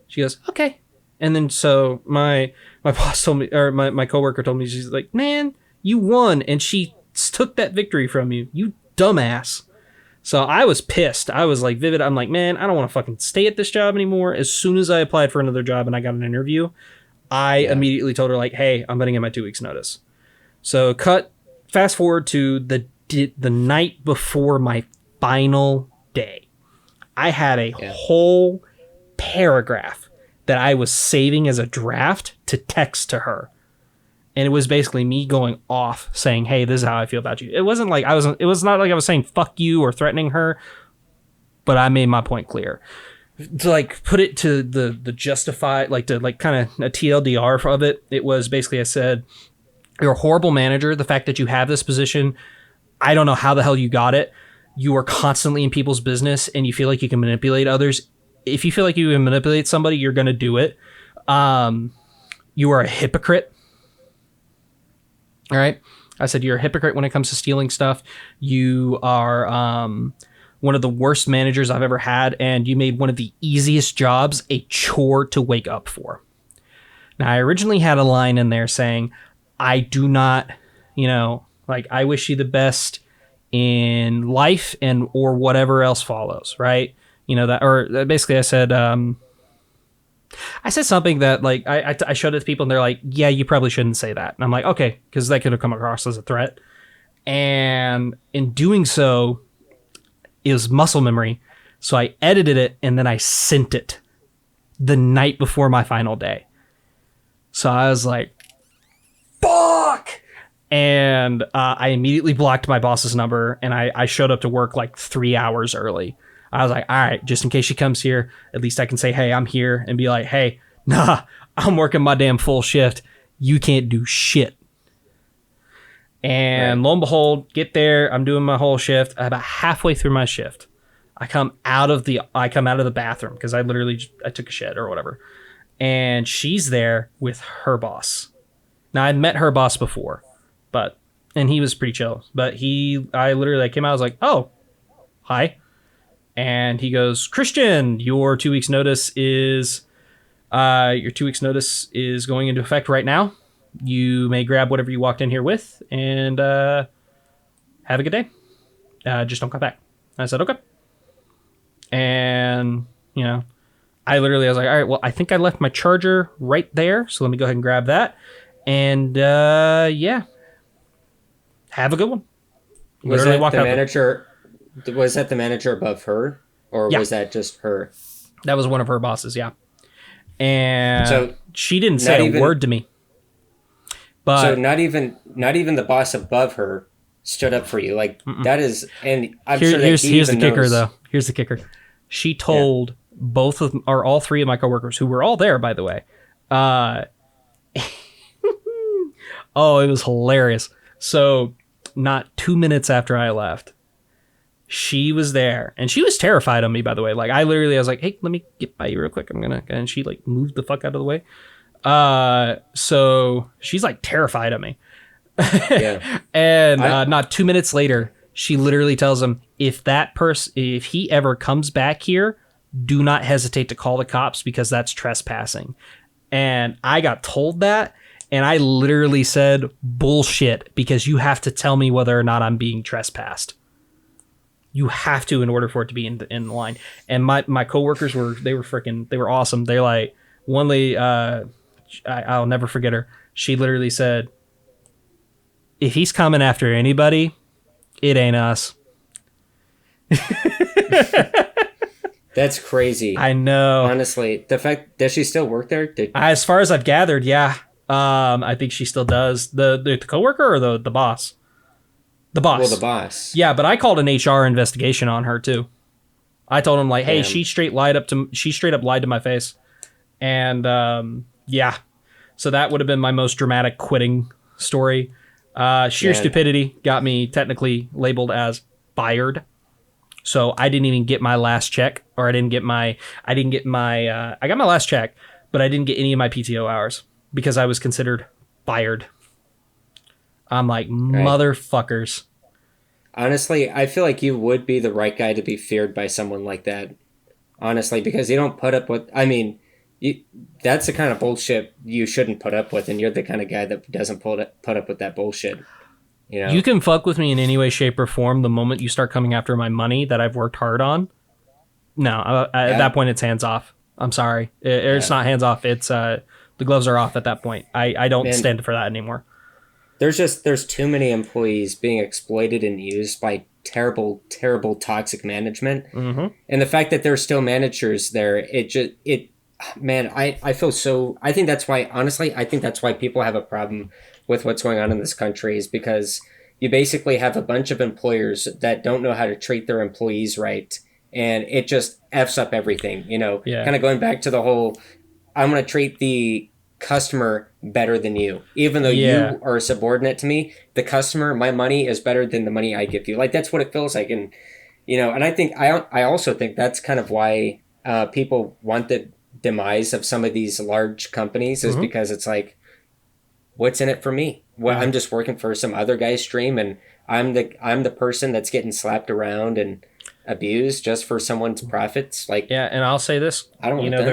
She goes, okay. And then so my boss told me, or my coworker told me, she's like, man, you won. And she took that victory from you. You dumbass. So I was pissed. I was like vivid. I'm like, man, I don't want to fucking stay at this job anymore. As soon as I applied for another job and I got an interview, I immediately told her like, hey, I'm putting in my 2 weeks notice. So fast forward to the night before my final day. I had a whole paragraph that I was saving as a draft to text to her. And it was basically me going off saying, hey, this is how I feel about you. It was not like I was saying fuck you or threatening her, but I made my point clear. To like put it to the justify, like to like kind of a TLDR of it, it was basically I said, you're a horrible manager. The fact that you have this position, I don't know how the hell you got it. You are constantly in people's business and you feel like you can manipulate others. If you feel like you can manipulate somebody, you're going to do it. You are a hypocrite. All right. I said, you're a hypocrite when it comes to stealing stuff. You are one of the worst managers I've ever had. And you made one of the easiest jobs a chore to wake up for. Now, I originally had a line in there saying, I do not, I wish you the best in life and or whatever else follows, right? Basically I said something that like I showed it to people and they're like, yeah, you probably shouldn't say that. And I'm like, okay, because that could have come across as a threat. And in doing so, it was muscle memory. So I edited it and then I sent it the night before my final day. So I was like, fuck! And I immediately blocked my boss's number and I showed up to work like 3 hours early. I was like, all right, just in case she comes here, at least I can say, hey, I'm here, and be like, hey, nah, I'm working my damn full shift. You can't do shit. And lo and behold, get there. I'm doing my whole shift. About halfway through my shift, I come out of the bathroom because I took a shit or whatever. And she's there with her boss. Now, I'd met her boss before, and he was pretty chill. But I literally came out, I was like, oh, hi. And he goes, Christian, your 2 weeks notice is going into effect right now. You may grab whatever you walked in here with and have a good day. Just don't come back. I said, okay. And, I was like, all right, well, I think I left my charger right there. So let me go ahead and grab that. And, have a good one. Was that the manager? Was that the manager above her? Or was that just her? That was one of her bosses, yeah. And so she didn't say a word to me. But so not even the boss above her stood up for you. Like that is, and I'm sure that here's the kicker though. Here's the kicker. She told all three of my coworkers, who were all there, by the way. Oh, it was hilarious. So not 2 minutes after I left, she was there and she was terrified of me, by the way. Like I was like, hey, let me get by you real quick. And she like moved the fuck out of the way. So she's like terrified of me. Yeah. And not 2 minutes later, she literally tells him, if he ever comes back here, do not hesitate to call the cops because that's trespassing. And I got told that. And I literally said, bullshit, because you have to tell me whether or not I'm being trespassed. You have to in order for it to be in the line. And my coworkers they were awesome. They like one lady, I'll never forget her. She literally said, "If he's coming after anybody, it ain't us." That's crazy. I know. Honestly, the fact does she still work there? As far as I've gathered, yeah. I think she still does. The coworker or the boss? The Well, the boss. boss. Yeah, but I called an HR investigation on her too. I told him like, hey, Damn. she straight up lied to my face, and yeah, so that would have been my most dramatic quitting story. Sheer Man. stupidity got me technically labeled as fired. So I didn't even get my last check, or I got my last check, but I didn't get any of my PTO hours because I was considered fired. I'm like, Right. motherfuckers. Honestly, I feel like you would be the right guy to be feared by someone like that. Honestly, because you don't put up with. I mean, you, that's the kind of bullshit you shouldn't put up with, and you're the kind of guy that doesn't put up with that bullshit. You You know? can fuck with me in any way, shape, or form. The moment you start coming after my money that I've worked hard on, no, at that Yeah. point it's hands off. I'm sorry, it's Yeah. not hands off. It's the gloves are off at that point. I don't Man, stand for that anymore. there's too many employees being exploited and used by terrible toxic management, Mm-hmm. and the fact that there's still managers there, it man, I feel so. I think that's why, honestly, I think that's why people have a problem with what's going on in this country, is because you basically have a bunch of employers that don't know how to treat their employees right, and it just f's up everything. Yeah, Kind of going back to the whole, I'm going to treat the customer better than you, even though yeah, you are subordinate to me. The customer, my money is better than the money I give you. Like, that's what it feels like. And and I also think that's kind of why people want the demise of some of these large companies, is mm-hmm. because it's like, what's in it for me? Well, Yeah, I'm just working for some other guy's stream, and I'm the person that's getting slapped around and abused just for someone's profits. Like, yeah. And I'll say this: I don't you want know, that.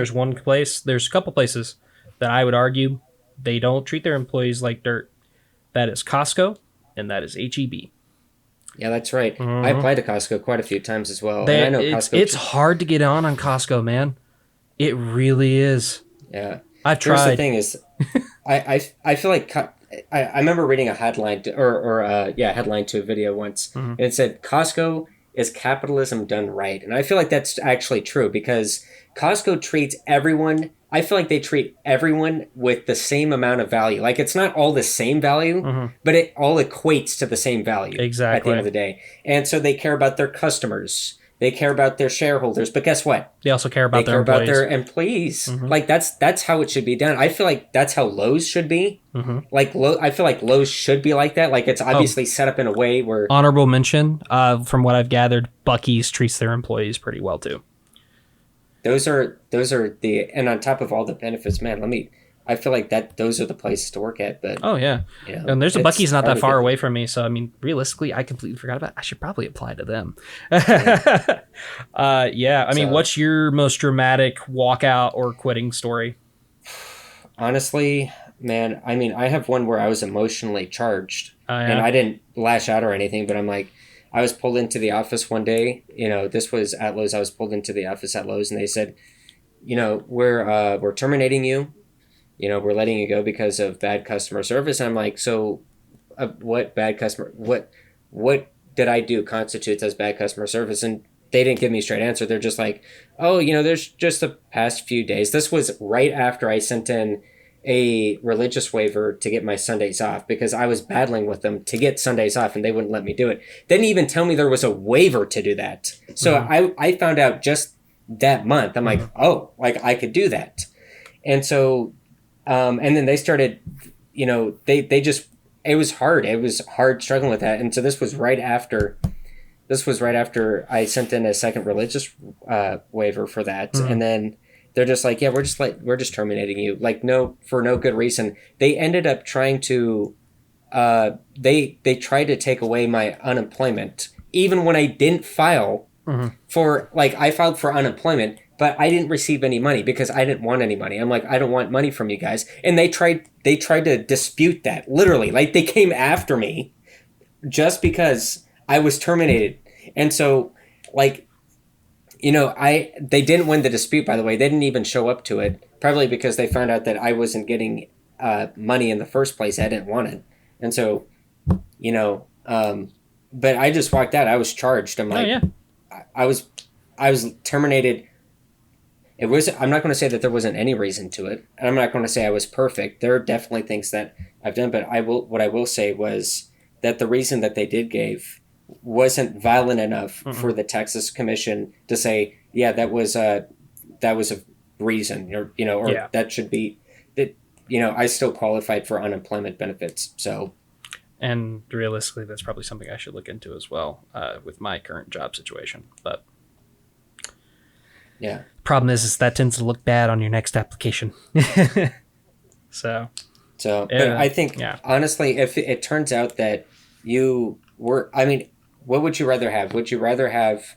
there's a couple places that I would argue they don't treat their employees like dirt. That is Costco, and that is HEB. Yeah, that's right. I Mm-hmm. applied to Costco quite a few times as well, and I know It's Costco. hard to get on Costco, man. It really is. Yeah. I've Here's the tried. thing: is I feel like I remember reading a headline headline to a video once, Mhm. and it said Costco is capitalism done right, and I feel like that's actually true, because Costco treats everyone. I feel like they treat everyone with the same amount of value. Like, it's not all the same value, Mhm. but it all equates to the same value at the end of Exactly. the day. And so they care about their customers, they care about their shareholders, but guess what? They also care They about their care about employees. their employees. Hmm. Like, that's how it should be done. I feel like that's how Lowe's should be. Hmm. Like, I feel like Lowe's should be like that. Like, it's Oh, obviously set up in a way where honorable mention. From what I've gathered, Bucky's treats their employees pretty well too. those are the, and on top of all the benefits, man. I feel like that those are the places to work at. But Oh yeah, and there's a it's Bucky's not hard that to far get away there. from me. So I mean, realistically, I completely forgot about it. I should probably apply to them. Yeah. Yeah, I mean, So what's your most dramatic walkout or quitting story? honestly, man, I mean, I have one where I was emotionally charged, and Yeah. I didn't lash out or anything, but I'm like, I was pulled into the office one day. This was at Lowe's. I was pulled into the office at Lowe's, and they said, we're terminating you. We're letting you go because of bad customer service. And I'm like, so what bad customer? What did I do constitutes as bad customer service? And they didn't give me a straight answer. They're just like, oh, there's just the past few days. This was right after I sent in a religious waiver to get my Sundays off, because I was battling with them to get Sundays off and they wouldn't let me do it. They didn't even tell me there was a waiver to do that. So Hmm. I found out just that month. I'm like, Hmm. oh, like I could do that. And so, and then they started, they just, it was hard. It was hard struggling with that. And so this was right after I sent in a second religious waiver for that, Hmm. and then they're just like, yeah, we're just terminating you, like, no, for no good reason. They ended up trying to they tried to take away my unemployment, even when I didn't file Hmm. for, like, I filed for unemployment, but I didn't receive any money because I didn't want any money. I'm like, I don't want money from you guys, and they tried to dispute that, literally. Like, they came after me just because I was terminated. And so, like, I they didn't win the dispute. By the way, they didn't even show up to it, probably because they found out that I wasn't getting money in the first place. I didn't want it, and so you know, but I just walked out. I was charged. I'm Oh like, yeah. I was, I was terminated. It was. I'm not going to say that there wasn't any reason to it, and I'm not going to say I was perfect. There are definitely things that I've done, but I will. What I will say was that the reason that they did give wasn't violent enough for Mm-mm. the Texas Commission to say, yeah, that was a reason, or or Yeah. that should be that. I still qualified for unemployment benefits. So And realistically, that's probably something I should look into as well with my current job situation. But yeah. problem is that tends to look bad on your next application. So So, but yeah, I think yeah. honestly, if it turns out that you were, I mean, what would you rather have? Would you rather have,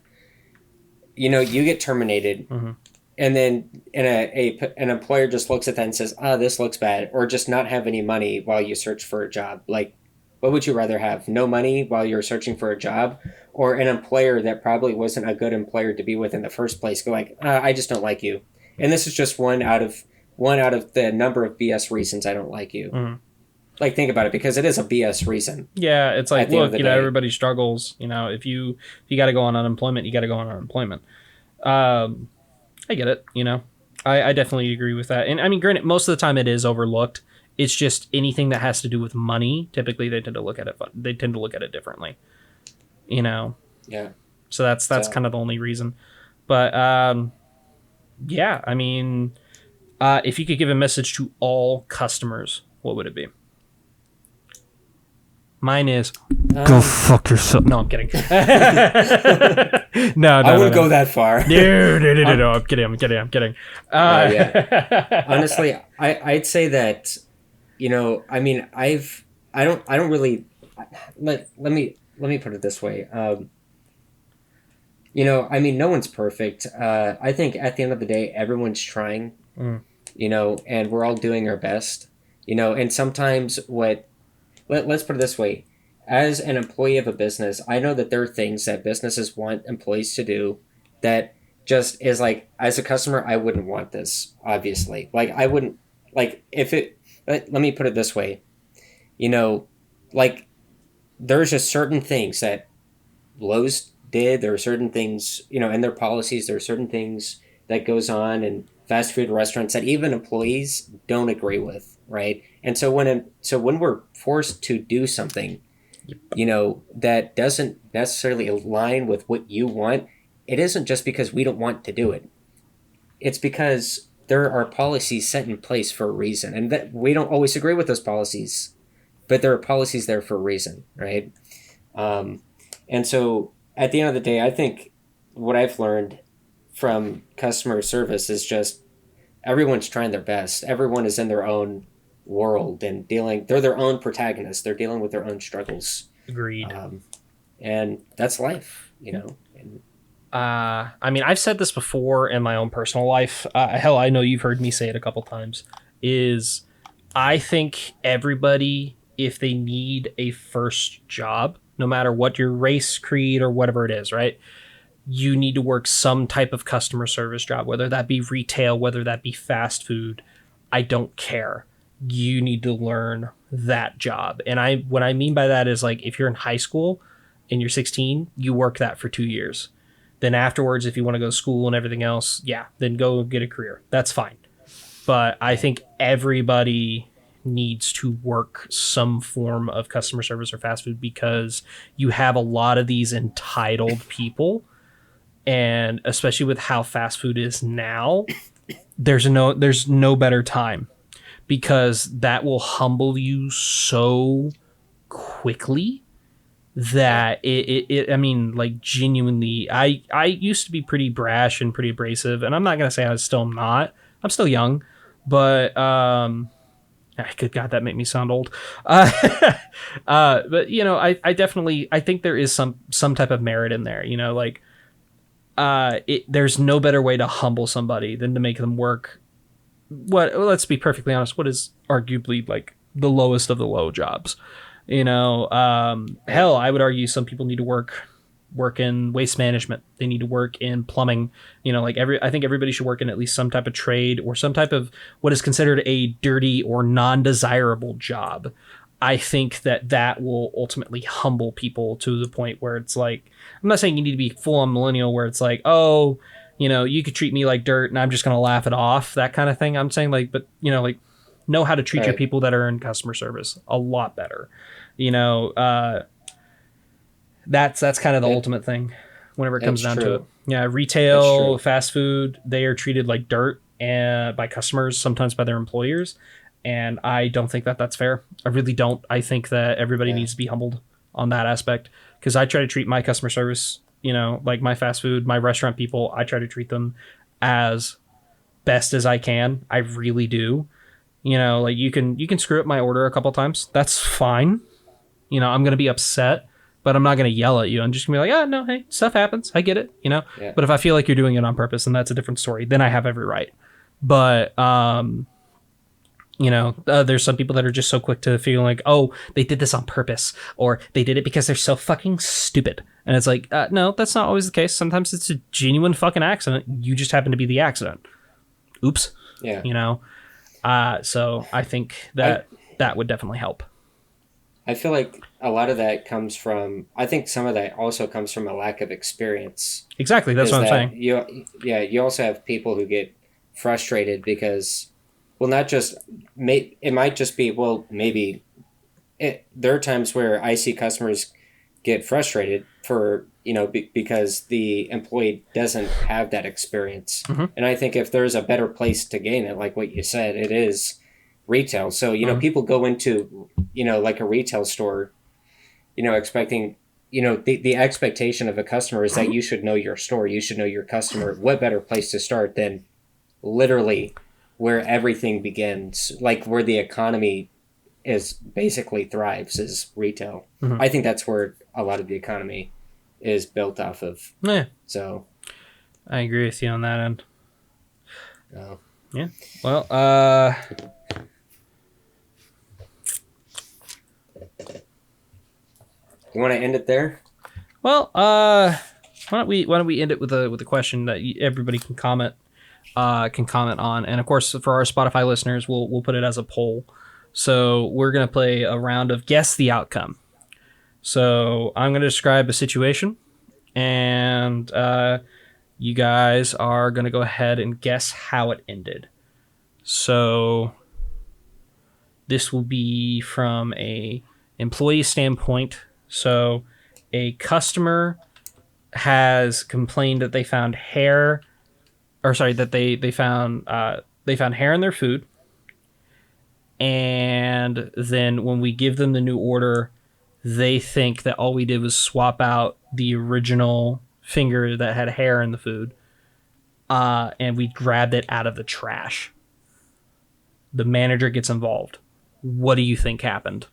you get terminated, Hmm. and then an employer just looks at that and says, "Ah, this looks bad," or just not have any money while you search for a job? Like, what would you rather have? No money while you're searching for a job, or an employer that probably wasn't a good employer to be with in the first place? Go like, I just don't like you, and this is just one out of the number of BS reasons I don't like you. Hmm. Like, think about it, because it is a BS reason Yeah, it's like, at the end of look, the day. everybody struggles. If you got to go on unemployment, you got to go on unemployment. Um, I get it. I definitely agree with that. And I mean, granted, most of the time it is overlooked. It's just anything that has to do with money. Typically, they tend to look at it. They tend to look at it differently. You know, Yeah. so that's So kind of the only reason. But yeah, I mean, if you could give a message to all customers, what would it be? Mine is go um, fuck yourself. No, I'm kidding. No, I no, no, wouldn't go no. that far. No, no, no, no, Um, no. I'm kidding. I'm kidding. I'm kidding. no, yeah. Uh, Honestly, I'd say that I mean, I don't really let me put it this way. I mean, no one's perfect. I think at the end of the day, everyone's trying. mm, And we're all doing our best. And sometimes let's put it this way. As an employee of a business, I know that there are things that businesses want employees to do that just is like, as a customer, I wouldn't want this, obviously. Like, I wouldn't, like, if it, let me put it this way, you know, like, there's just certain things that Lowe's did. There are certain things, in their policies, there are certain things that goes on in fast food restaurants that even employees don't agree with, right? And so when we're forced to do something, that doesn't necessarily align with what you want, it isn't just because we don't want to do it. It's because there are policies set in place for a reason, and that we don't always agree with those policies, but there are policies there for a reason, right? Um, and so at the end of the day, I think what I've learned from customer service is just everyone's trying their best. Everyone is in their own world and they're their own protagonists. They're dealing with their own struggles. agreed. Um, and that's life, Yeah. And I mean, I've said this before in my own personal life. Hell, I know you've heard me say it a couple times. Is I think everybody, if they need a first job, no matter what your race, creed, or whatever it is, right? You need to work some type of customer service job, whether that be retail, whether that be fast food. I don't care. You need to learn that job. And what I mean by that is, like, if you're in high school and you're 16, you work that for 2 years. Then afterwards, if you want to go to school and everything else, yeah, then go get a career. That's fine. But I think everybody needs to work some form of customer service or fast food, because you have a lot of these entitled people, and especially with how fast food is now, there's no better time, because that will humble you so quickly yeah, that I mean, like, genuinely, I used to be pretty brash and pretty abrasive, and I'm not gonna say I still am not. I'm still young, but good God, that made me sound old. uh, but I definitely, I think there is some type of merit in there, like, there's no better way to humble somebody than to make them work let's be perfectly honest, what is arguably like the lowest of the low jobs. right. Hell, I would argue some people need to work work in waste management. They need to work in plumbing. Like I think everybody should work in at least some type of trade or some type of what is considered a dirty or non-desirable job. I think that will ultimately humble people to the point where it's like, I'm not saying you need to be full on millennial where it's like, oh, you could treat me like dirt and I'm just going to laugh it off, that kind of thing. I'm saying like, but like know how to treat your people that are in customer service a lot better. That's kind of the ultimate thing whenever it comes down to it. Yeah. Retail, fast food, they are treated like dirt and by customers, sometimes by their employers. And I don't think that that's fair. I really don't. I think that everybody needs to be humbled on that aspect, because I try to treat my customer service, like my fast food, my restaurant people, I try to treat them as best as I can. I really do. Like you can screw up my order a couple times. That's fine. I'm going to be upset, but I'm not going to yell at you. I'm just going to be like, no, hey, stuff happens. I get it, Yeah. But if I feel like you're doing it on purpose, then that's a different story. Then I have every right. But, there's some people that are just so quick to feel like, oh, they did this on purpose, or they did it because they're so fucking stupid. And it's like, no, that's not always the case. Sometimes it's a genuine fucking accident. You just happen to be the accident. Oops. Yeah. So I think that would definitely help. I feel like a lot of that comes from, I think some of that also comes from a lack of experience. Exactly. That's what I'm saying. You also have people who get frustrated because, well, not just, it might just be, well, maybe there are times where I see customers get frustrated for, because the employee doesn't have that experience. Mm-hmm. And I think if there's a better place to gain it, like what you said, it is retail. So, people go into, like a retail store, expecting, the expectation of a customer is that you should know your store, you should know your customer. What better place to start than literally where everything begins, like where the economy is basically thrives, is retail. Mm-hmm. I think that's where a lot of the economy is built off of. Yeah. So I agree with you on that end. Oh. Yeah. Well, you want to end it there? Well, why don't we end it with a question that everybody can comment on, and of course for our Spotify listeners, we'll put it as a poll. So we're gonna play a round of guess the outcome. So I'm gonna describe a situation, and you guys are gonna go ahead and guess how it ended. So this will be from a employee standpoint. So a customer has complained that they found hair, or sorry, that they found hair in their food. And then when we give them the new order, they think that all we did was swap out the original finger that had hair in the food, and we grabbed it out of the trash. The manager gets involved. What do you think happened?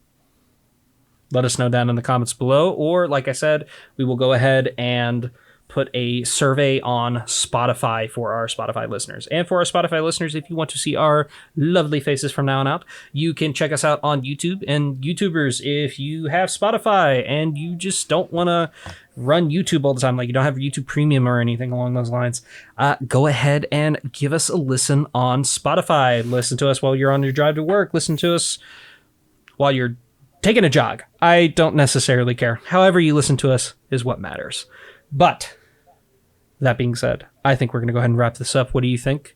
Let us know down in the comments below, or like I said, we will go ahead and put a survey on Spotify for our Spotify listeners. And for our Spotify listeners, if you want to see our lovely faces from now on out, you can check us out on YouTube. And YouTubers, if you have Spotify and you just don't want to run YouTube all the time, like you don't have YouTube Premium or anything along those lines, go ahead and give us a listen on Spotify. Listen to us while you're on your drive to work. Listen to us while you're taking a jog. I don't necessarily care. However you listen to us is what matters. But that being said, I think we're going to go ahead and wrap this up. What do you think?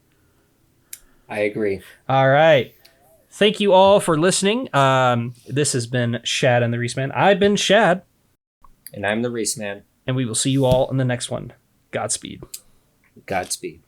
I agree. All right. Thank you all for listening. This has been Shad and the Resman. I've been Shad. And I'm the Resman. And we will see you all in the next one. Godspeed. Godspeed.